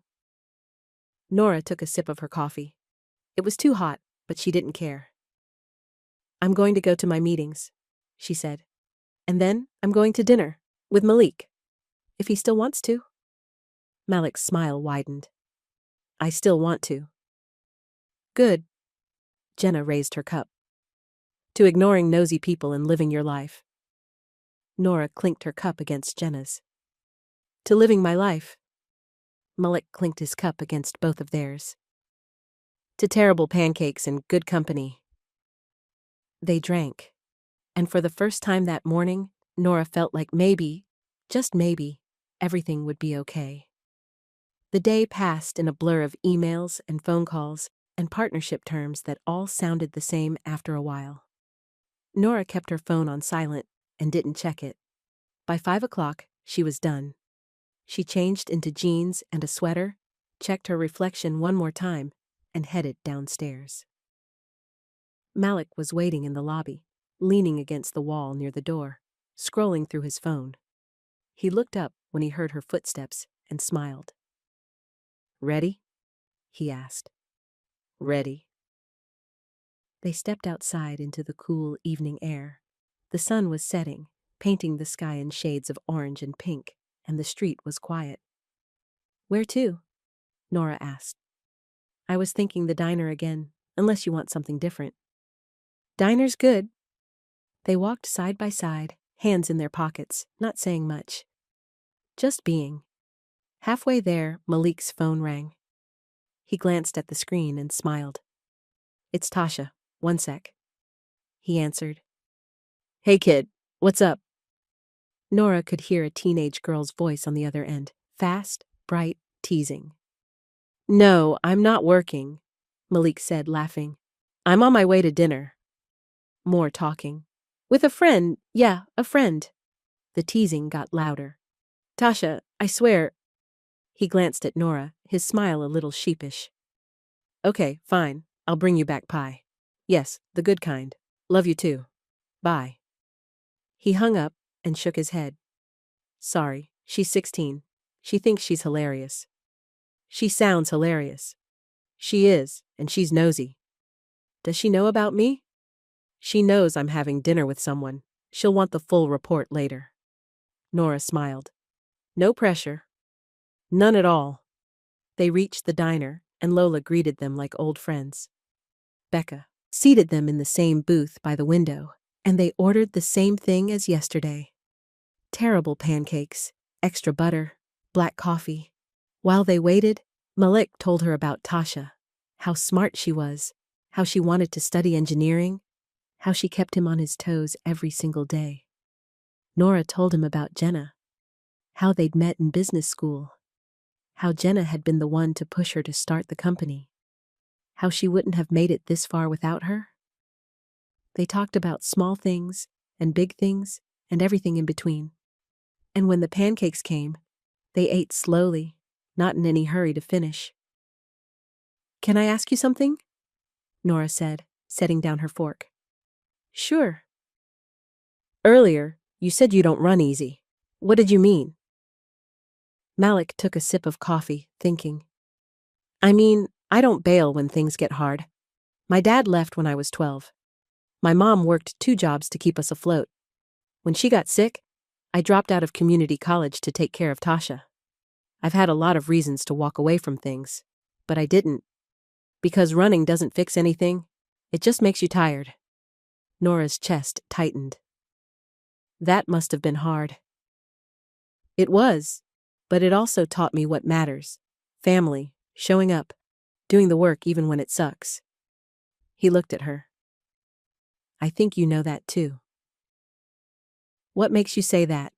Nora took a sip of her coffee. It was too hot, but she didn't care. I'm going to go to my meetings, she said. And then I'm going to dinner with Malik, if he still wants to. Malik's smile widened. I still want to. Good. Jenna raised her cup. To ignoring nosy people and living your life. Nora clinked her cup against Jenna's. To living my life. Malik clinked his cup against both of theirs. To terrible pancakes and good company. They drank. And for the first time that morning, Nora felt like maybe, just maybe, everything would be okay. The day passed in a blur of emails and phone calls and partnership terms that all sounded the same after a while. Nora kept her phone on silent and didn't check it. By 5 o'clock, she was done. She changed into jeans and a sweater, checked her reflection one more time, and headed downstairs. Malik was waiting in the lobby, leaning against the wall near the door, scrolling through his phone. He looked up when he heard her footsteps and smiled. Ready? He asked. Ready. They stepped outside into the cool evening air. The sun was setting, painting the sky in shades of orange and pink, and the street was quiet. Where to? Nora asked. I was thinking the diner again, unless you want something different. Diner's good. They walked side by side, hands in their pockets, not saying much. Just being. Halfway there, Malik's phone rang. He glanced at the screen and smiled. It's Tasha. 1 sec. He answered. Hey kid, what's up? Nora could hear a teenage girl's voice on the other end, fast, bright, teasing. No, I'm not working, Malik said, laughing. I'm on my way to dinner. More talking. With a friend, yeah, a friend. The teasing got louder. Tasha, I swear. He glanced at Nora, his smile a little sheepish. Okay, fine, I'll bring you back pie. Yes, the good kind. Love you too. Bye. He hung up and shook his head. Sorry, she's 16. She thinks she's hilarious. She sounds hilarious. She is, and she's nosy. Does she know about me? She knows I'm having dinner with someone. She'll want the full report later. Nora smiled. No pressure. None at all. They reached the diner, and Lola greeted them like old friends. Becca seated them in the same booth by the window, and they ordered the same thing as yesterday. Terrible pancakes, extra butter, black coffee. While they waited, Malik told her about Tasha, how smart she was, how she wanted to study engineering, how she kept him on his toes every single day. Nora told him about Jenna, how they'd met in business school, how Jenna had been the one to push her to start the company, how she wouldn't have made it this far without her. They talked about small things and big things and everything in between. And when the pancakes came, they ate slowly, not in any hurry to finish. Can I ask you something? Nora said, setting down her fork. Sure. Earlier, you said you don't run easy. What did you mean? Malik took a sip of coffee, thinking. I mean, I don't bail when things get hard. My dad left when I was 12. My mom worked 2 jobs to keep us afloat. When she got sick, I dropped out of community college to take care of Tasha. I've had a lot of reasons to walk away from things, but I didn't. Because running doesn't fix anything, it just makes you tired. Nora's chest tightened. That must have been hard. It was, but it also taught me what matters. Family, showing up, doing the work even when it sucks. He looked at her. I think you know that too. What makes you say that?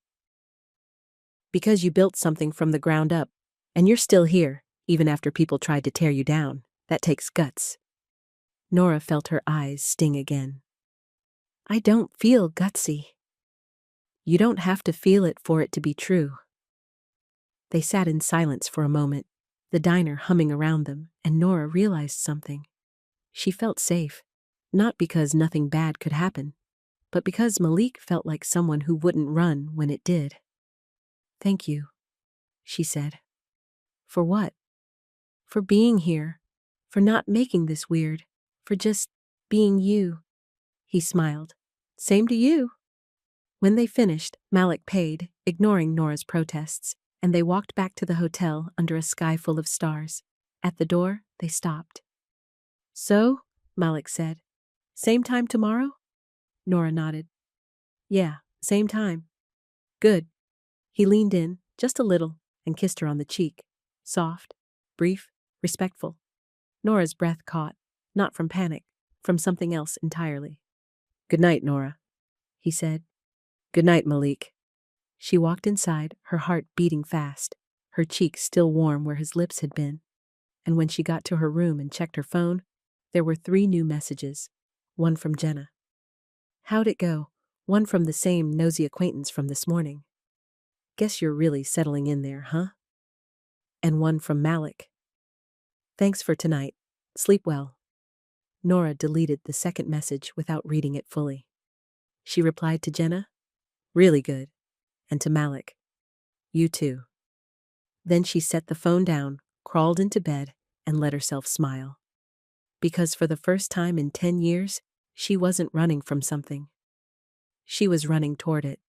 Because you built something from the ground up, and you're still here, even after people tried to tear you down. That takes guts. Nora felt her eyes sting again. I don't feel gutsy. You don't have to feel it for it to be true. They sat in silence for a moment, the diner humming around them, and Nora realized something. She felt safe, not because nothing bad could happen, but because Malik felt like someone who wouldn't run when it did. Thank you, she said. For what? For being here, for not making this weird, for just being you. He smiled. Same to you. When they finished, Malik paid, ignoring Nora's protests, and they walked back to the hotel under a sky full of stars. At the door, they stopped. So, Malik said, same time tomorrow? Nora nodded. Yeah, same time. Good. He leaned in, just a little, and kissed her on the cheek. Soft, brief, respectful. Nora's breath caught, not from panic, from something else entirely. Good night, Nora, he said. Good night, Malik. She walked inside, her heart beating fast, her cheeks still warm where his lips had been. And when she got to her room and checked her phone, there were 3 new messages. One from Jenna. How'd it go? One from the same nosy acquaintance from this morning. Guess you're really settling in there, huh? And one from Malik. Thanks for tonight. Sleep well. Nora deleted the second message without reading it fully. She replied to Jenna, really good, and to Malik, you too. Then she set the phone down, crawled into bed, and let herself smile. Because for the first time in 10 years, she wasn't running from something. She was running toward it.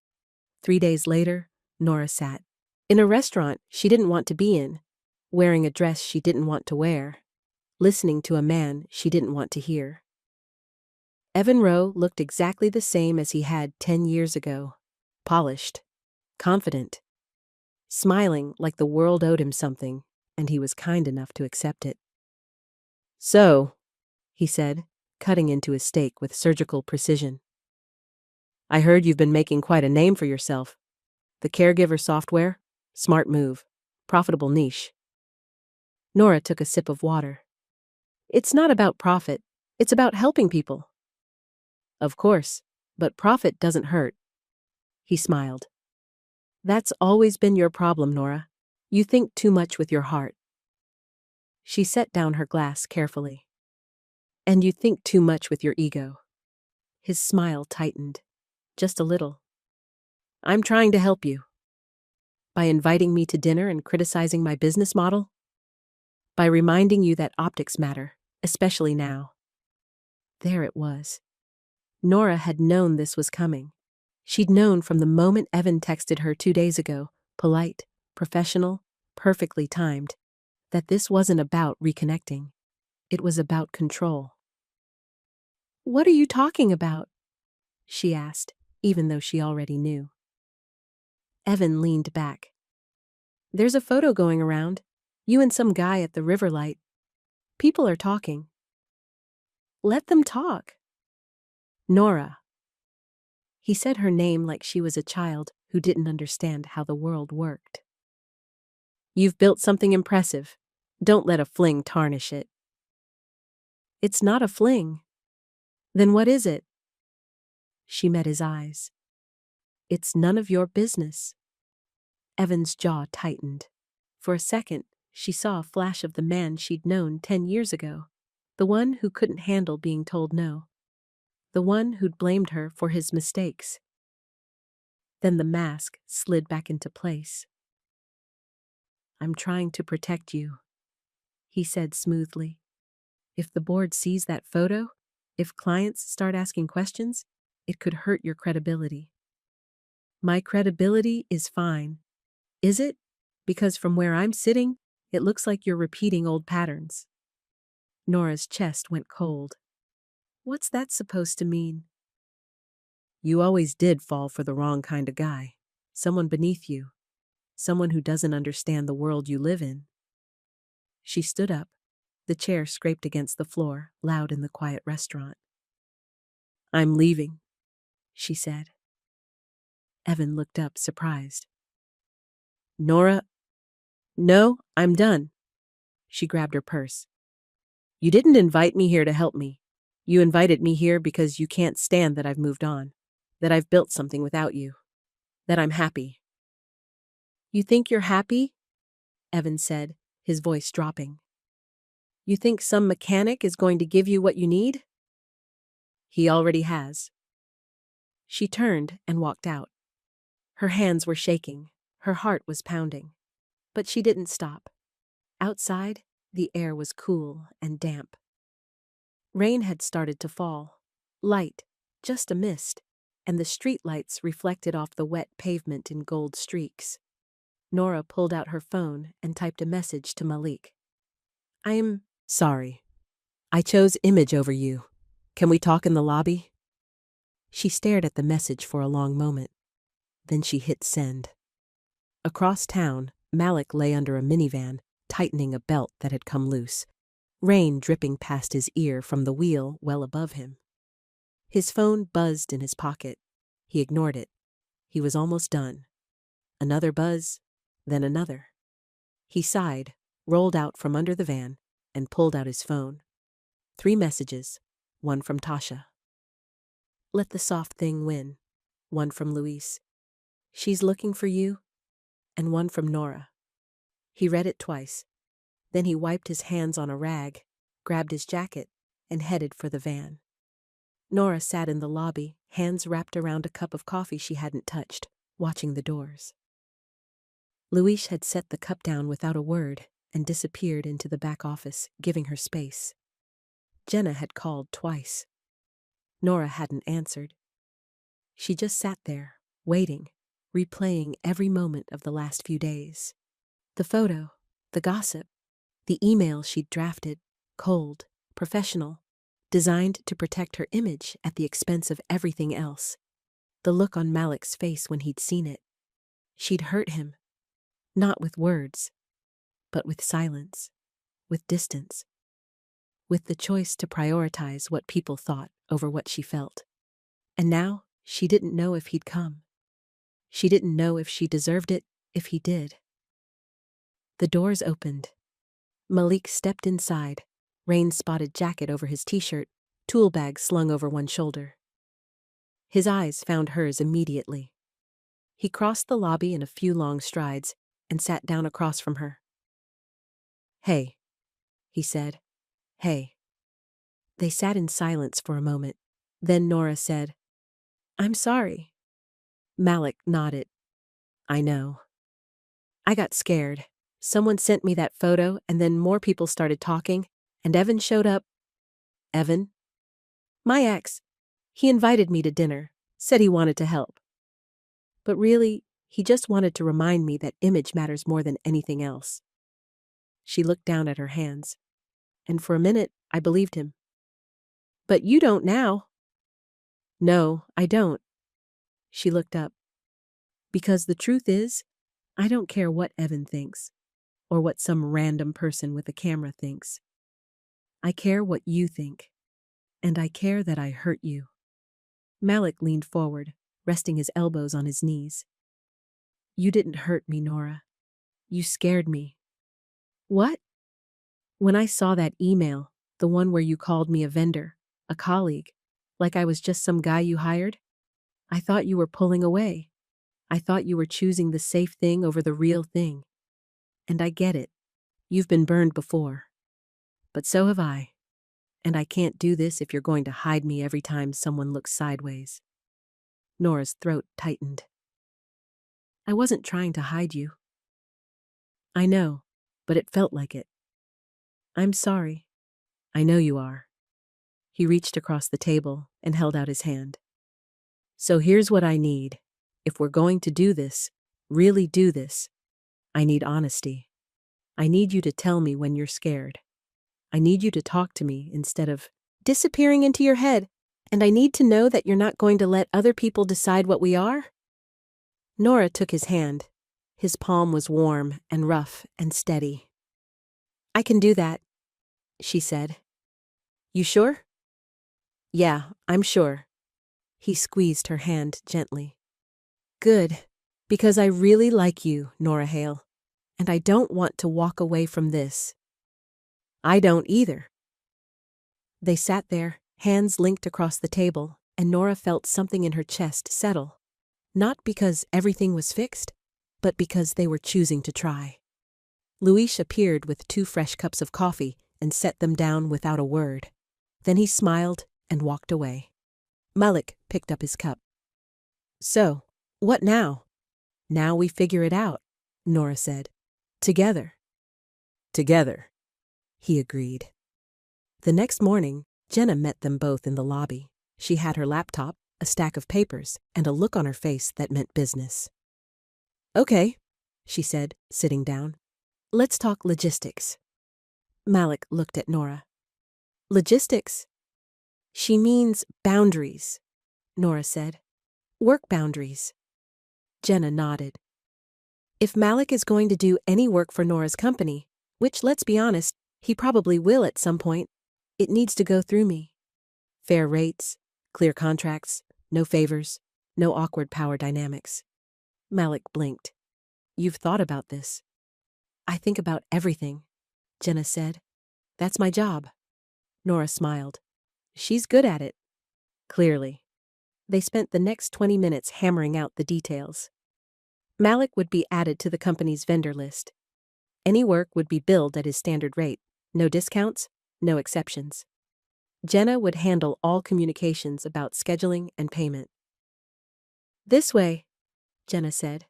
3 days later, Nora sat in a restaurant she didn't want to be in, wearing a dress she didn't want to wear, listening to a man she didn't want to hear. Evan Rowe looked exactly the same as he had 10 years ago, polished, confident, smiling like the world owed him something, and he was kind enough to accept it. So, he said, cutting into his steak with surgical precision. I heard you've been making quite a name for yourself. The caregiver software? Smart move. Profitable niche. Nora took a sip of water. It's not about profit. It's about helping people. Of course, but profit doesn't hurt. He smiled. That's always been your problem, Nora. You think too much with your heart. She set down her glass carefully. And you think too much with your ego. His smile tightened. Just a little. I'm trying to help you. By inviting me to dinner and criticizing my business model? By reminding you that optics matter, especially now. There it was. Nora had known this was coming. She'd known from the moment Evan texted her 2 days ago, polite, professional, perfectly timed, that this wasn't about reconnecting. It was about control. "What are you talking about?" she asked, even though she already knew. Evan leaned back. "There's a photo going around. You and some guy at the Riverlight. People are talking." "Let them talk." "Nora." He said her name like she was a child who didn't understand how the world worked. "You've built something impressive. Don't let a fling tarnish it." "It's not a fling." "Then what is it?" She met his eyes. "It's none of your business." Evan's jaw tightened. For a second, she saw a flash of the man she'd known 10 years ago. The one who couldn't handle being told no. The one who'd blamed her for his mistakes. Then the mask slid back into place. "I'm trying to protect you," he said smoothly. "If the board sees that photo, if clients start asking questions, it could hurt your credibility." "My credibility is fine." "Is it? Because from where I'm sitting, it looks like you're repeating old patterns." Nora's chest went cold. "What's that supposed to mean?" "You always did fall for the wrong kind of guy. Someone beneath you. Someone who doesn't understand the world you live in." She stood up. The chair scraped against the floor, loud in the quiet restaurant. "I'm leaving," she said. Evan looked up, surprised. "Nora?" "No, I'm done." She grabbed her purse. "You didn't invite me here to help me. You invited me here because you can't stand that I've moved on, that I've built something without you, that I'm happy." "You think you're happy?" Evan said, his voice dropping. "You think some mechanic is going to give you what you need?" "He already has." She turned and walked out. Her hands were shaking, her heart was pounding. But she didn't stop. Outside, the air was cool and damp. Rain had started to fall. Light, just a mist, and the street lights reflected off the wet pavement in gold streaks. Nora pulled out her phone and typed a message to Malik. "I'm sorry. I chose Image over you. Can we talk in the lobby?" She stared at the message for a long moment. Then she hit send. Across town, Malik lay under a minivan, tightening a belt that had come loose, rain dripping past his ear from the wheel well above him. His phone buzzed in his pocket. He ignored it. He was almost done. Another buzz, then another. He sighed, rolled out from under the van, and pulled out his phone. 3 messages, one from Tasha. "Let the soft thing win," one from Luis. "She's looking for you," and one from Nora. He read it twice. Then he wiped his hands on a rag, grabbed his jacket, and headed for the van. Nora sat in the lobby, hands wrapped around a cup of coffee she hadn't touched, watching the doors. Luis had set the cup down without a word and disappeared into the back office, giving her space. Jenna had called twice. Nora hadn't answered. She just sat there, waiting, replaying every moment of the last few days. The photo, the gossip, the email she'd drafted, cold, professional, designed to protect her image at the expense of everything else. The look on Malik's face when he'd seen it. She'd hurt him, not with words, but with silence, with distance, with the choice to prioritize what people thought over what she felt. And now she didn't know if he'd come. She didn't know if she deserved it, if he did. The doors opened. Malik stepped inside, rain-spotted jacket over his t-shirt, tool bag slung over one shoulder. His eyes found hers immediately. He crossed the lobby in a few long strides and sat down across from her. "Hey," he said. "Hey." They sat in silence for a moment. Then Nora said, "I'm sorry." Malik nodded. I know. I got scared. Someone sent me that photo, and then more people started talking, and Evan showed up. Evan? My ex. He invited me to dinner, said he wanted to help. But really, he just wanted to remind me that image matters more than anything else. She looked down at her hands, and for a minute, I believed him. But you don't now. No, I don't. She looked up. Because the truth is, I don't care what Evan thinks, or what some random person with a camera thinks. I care what you think, and I care that I hurt you. Malik leaned forward, resting his elbows on his knees. You didn't hurt me, Nora. You scared me. What? When I saw that email, the one where you called me a vendor, a colleague, like I was just some guy you hired, I thought you were pulling away. I thought you were choosing the safe thing over the real thing. And I get it. You've been burned before. But so have I. And I can't do this if you're going to hide me every time someone looks sideways. Nora's throat tightened. I wasn't trying to hide you. I know, but it felt like it. I'm sorry. I know you are. He reached across the table and held out his hand. So here's what I need. If we're going to do this, really do this, I need honesty. I need you to tell me when you're scared. I need you to talk to me instead of disappearing into your head, and I need to know that you're not going to let other people decide what we are. Nora took his hand. His palm was warm and rough and steady. I can do that, she said. You sure? Yeah, I'm sure. He squeezed her hand gently. Good, because I really like you, Nora Hale, and I don't want to walk away from this. I don't either. They sat there, hands linked across the table, and Nora felt something in her chest settle. Not because everything was fixed, but because they were choosing to try. Luis appeared with 2 fresh cups of coffee and set them down without a word. Then he smiled and walked away. Malik picked up his cup. So, what now? Now we figure it out, Nora said. Together. Together, he agreed. The next morning, Jenna met them both in the lobby. She had her laptop, a stack of papers, and a look on her face that meant business. Okay, she said, sitting down. Let's talk logistics. Malik looked at Nora. Logistics? She means boundaries, Nora said. Work boundaries. Jenna nodded. If Malik is going to do any work for Nora's company, which, let's be honest, he probably will at some point, it needs to go through me. Fair rates, clear contracts, no favors, no awkward power dynamics. Malik blinked. You've thought about this. I think about everything, Jenna said. That's my job. Nora smiled. She's good at it. Clearly. They spent the next 20 minutes hammering out the details. Malik would be added to the company's vendor list. Any work would be billed at his standard rate. No discounts, no exceptions. Jenna would handle all communications about scheduling and payment. This way, Jenna said.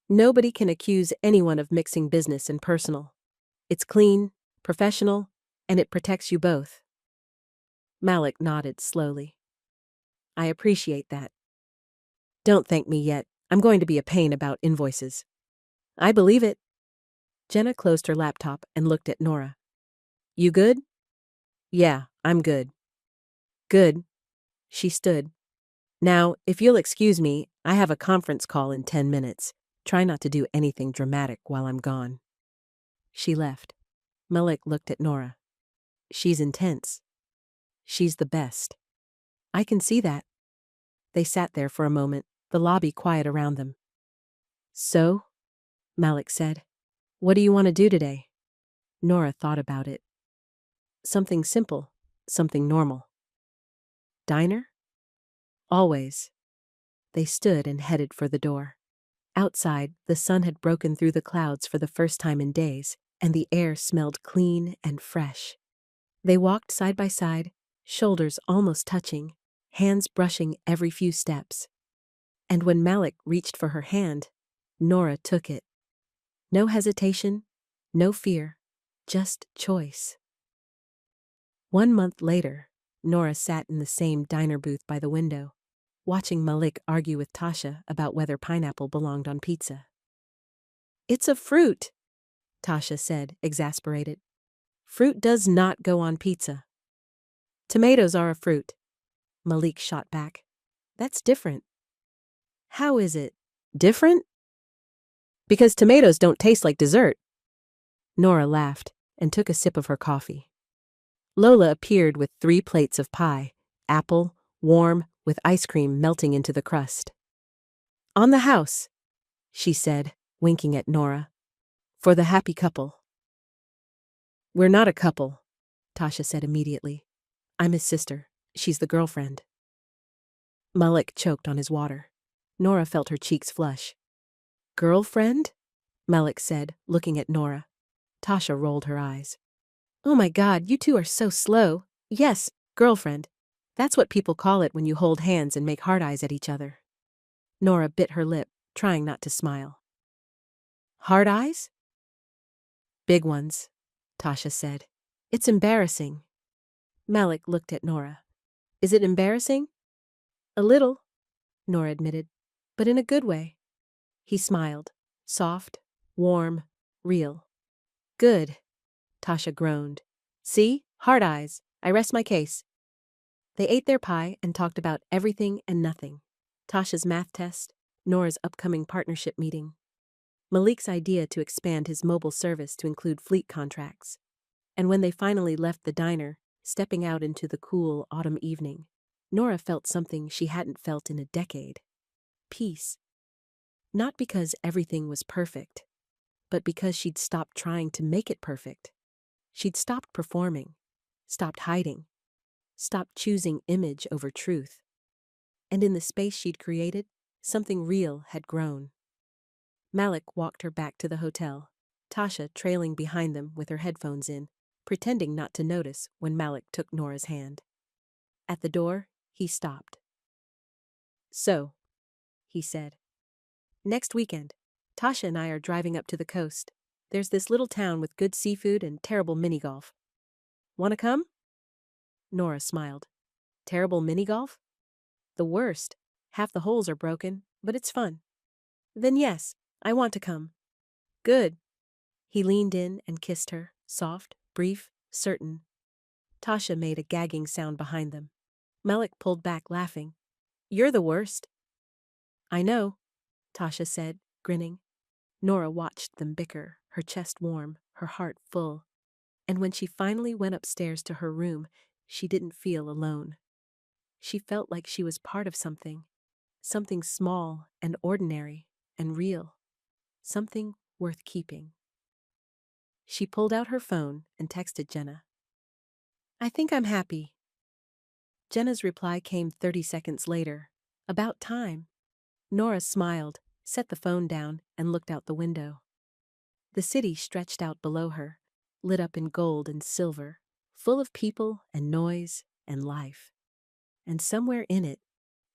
Nobody can accuse anyone of mixing business and personal. It's clean, professional, and it protects you both. Malik nodded slowly. I appreciate that. Don't thank me yet. I'm going to be a pain about invoices. I believe it. Jenna closed her laptop and looked at Nora. You good? Yeah, I'm good. Good. She stood. Now, if you'll excuse me, I have a conference call in 10 minutes. Try not to do anything dramatic while I'm gone. She left. Malik looked at Nora. She's intense. She's the best. I can see that. They sat there for a moment, the lobby quiet around them. So? Malik said. What do you want to do today? Nora thought about it. Something simple, something normal. Diner? Always. They stood and headed for the door. Outside, the sun had broken through the clouds for the first time in days, and the air smelled clean and fresh. They walked side by side, shoulders almost touching, hands brushing every few steps. And when Malik reached for her hand, Nora took it. No hesitation, no fear, just choice. 1 month later, Nora sat in the same diner booth by the window, watching Malik argue with Tasha about whether pineapple belonged on pizza. "It's a fruit," Tasha said, exasperated. "Fruit does not go on pizza." "Tomatoes are a fruit," Malik shot back. "That's different." "How is it different?" "Because tomatoes don't taste like dessert." Nora laughed and took a sip of her coffee. Lola appeared with 3 plates of pie, apple, warm, with ice cream melting into the crust. "On the house," she said, winking at Nora. "For the happy couple." "We're not a couple," Tasha said immediately. "I'm his sister. She's the girlfriend." Malik choked on his water. Nora felt her cheeks flush. "Girlfriend?" Malik said, looking at Nora. Tasha rolled her eyes. "Oh my God, you two are so slow. Yes, girlfriend. That's what people call it when you hold hands and make hard eyes at each other." Nora bit her lip, trying not to smile. "Hard eyes?" "Big ones," Tasha said. "It's embarrassing." Malik looked at Nora. "Is it embarrassing?" "A little," Nora admitted, "but in a good way." He smiled, soft, warm, real. "Good," Tasha groaned. "See? Hard eyes. I rest my case." They ate their pie and talked about everything and nothing. Tasha's math test, Nora's upcoming partnership meeting, Malik's idea to expand his mobile service to include fleet contracts. And when they finally left the diner, stepping out into the cool autumn evening, Nora felt something she hadn't felt in a decade. Peace. Not because everything was perfect, but because she'd stopped trying to make it perfect. She'd stopped performing, stopped hiding, stopped choosing image over truth. And in the space she'd created, something real had grown. Malik walked her back to the hotel, Tasha trailing behind them with her headphones in, pretending not to notice when Malik took Nora's hand. At the door, he stopped. "So," he said, "next weekend, Tasha and I are driving up to the coast. There's this little town with good seafood and terrible mini-golf. Want to come?" Nora smiled. "Terrible mini-golf?" "The worst. Half the holes are broken, but it's fun." "Then yes, I want to come." "Good." He leaned in and kissed her, soft, brief, certain. Tasha made a gagging sound behind them. Malik pulled back, laughing. "You're the worst." "I know," Tasha said, grinning. Nora watched them bicker, her chest warm, her heart full. And when she finally went upstairs to her room, she didn't feel alone. She felt like she was part of something small and ordinary and real, something worth keeping. She pulled out her phone and texted Jenna. "I think I'm happy." Jenna's reply came 30 seconds later. "About time." Nora smiled, set the phone down, and looked out the window. The city stretched out below her, lit up in gold and silver, full of people and noise and life. And somewhere in it,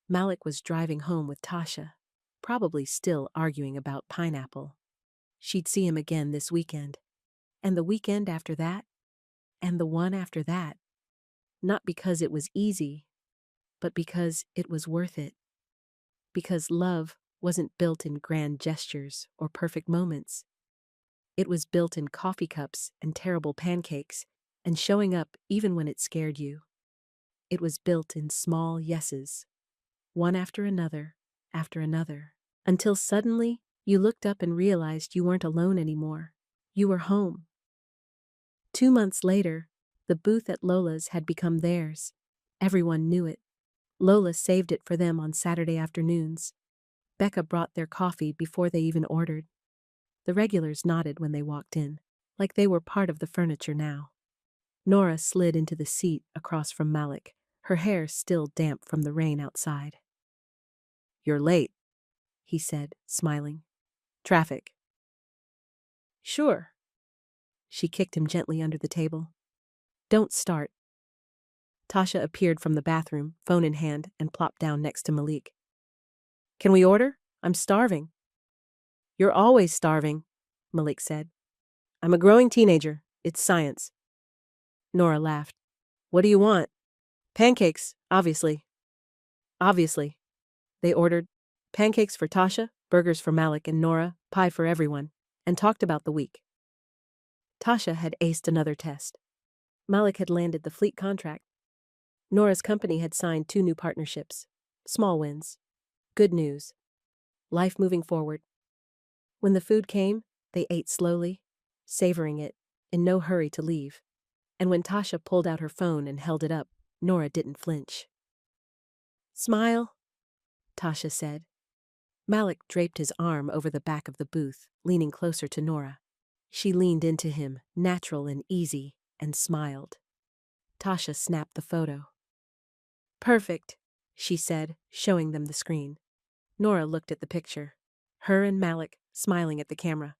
Malik was driving home with Tasha, probably still arguing about pineapple. She'd see him again this weekend, and the weekend after that, and the one after that. Not because it was easy, but because it was worth it. Because love wasn't built in grand gestures or perfect moments. It was built in coffee cups and terrible pancakes, and showing up even when it scared you. It was built in small yeses, one after another, until suddenly you looked up and realized you weren't alone anymore. You were home. 2 months later, the booth at Lola's had become theirs. Everyone knew it. Lola saved it for them on Saturday afternoons. Becca brought their coffee before they even ordered. The regulars nodded when they walked in, like they were part of the furniture now. Nora slid into the seat across from Malik, her hair still damp from the rain outside. "You're late," he said, smiling. "Traffic." "Sure." She kicked him gently under the table. "Don't start." Tasha appeared from the bathroom, phone in hand, and plopped down next to Malik. Can we order? I'm starving. You're always starving, Malik said. I'm a growing teenager. It's science. Nora laughed. What do you want? Pancakes, obviously. Obviously. They ordered pancakes for Tasha, burgers for Malik and Nora, pie for everyone, and talked about the week. Tasha had aced another test. Malik had landed the fleet contract. Nora's company had signed 2 new partnerships. Small wins. Good news. Life moving forward. When the food came, they ate slowly, savoring it, in no hurry to leave. And when Tasha pulled out her phone and held it up, Nora didn't flinch. Smile, Tasha said. Malik draped his arm over the back of the booth, leaning closer to Nora. She leaned into him, natural and easy, and smiled. Tasha snapped the photo. Perfect, she said, showing them the screen. Nora looked at the picture. Her and Malik, smiling at the camera.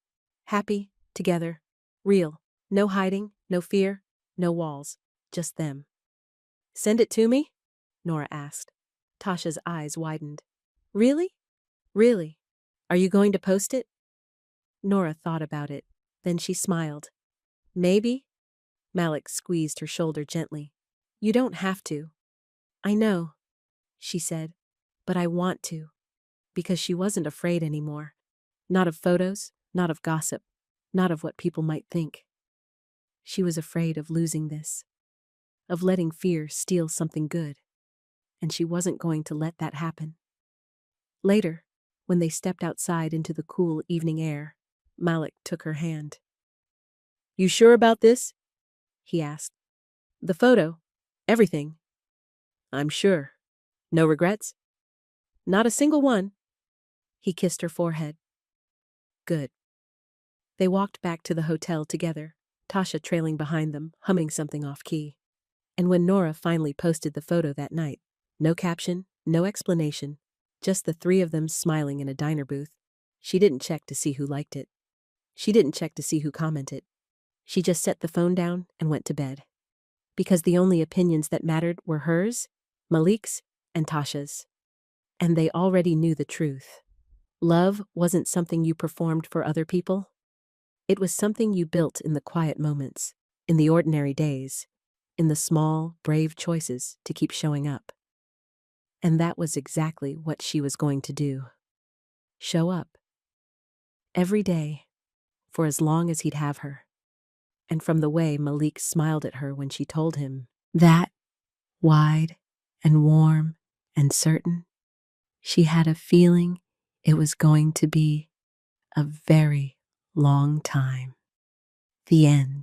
Happy, together, real. No hiding, no fear, no walls. Just them. Send it to me? Nora asked. Tasha's eyes widened. Really? Really? Are you going to post it? Nora thought about it. Then she smiled. Maybe? Malik squeezed her shoulder gently. You don't have to. I know, she said, but I want to. Because she wasn't afraid anymore. Not of photos, not of gossip, not of what people might think. She was afraid of losing this, of letting fear steal something good, and she wasn't going to let that happen. Later, when they stepped outside into the cool evening air, Malik took her hand. You sure about this? He asked. The photo, everything. I'm sure. No regrets? Not a single one. He kissed her forehead. Good. They walked back to the hotel together, Tasha trailing behind them, humming something off-key. And when Nora finally posted the photo that night, no caption, no explanation, just the 3 of them smiling in a diner booth, she didn't check to see who liked it. She didn't check to see who commented. She just set the phone down and went to bed. Because the only opinions that mattered were hers, Malik's, and Tasha's. And they already knew the truth. Love wasn't something you performed for other people. It was something you built in the quiet moments, in the ordinary days, in the small, brave choices to keep showing up. And that was exactly what she was going to do. Show up. Every day, for as long as he'd have her. And from the way Malik smiled at her when she told him that, wide and warm and certain, she had a feeling it was going to be a very long time. The end.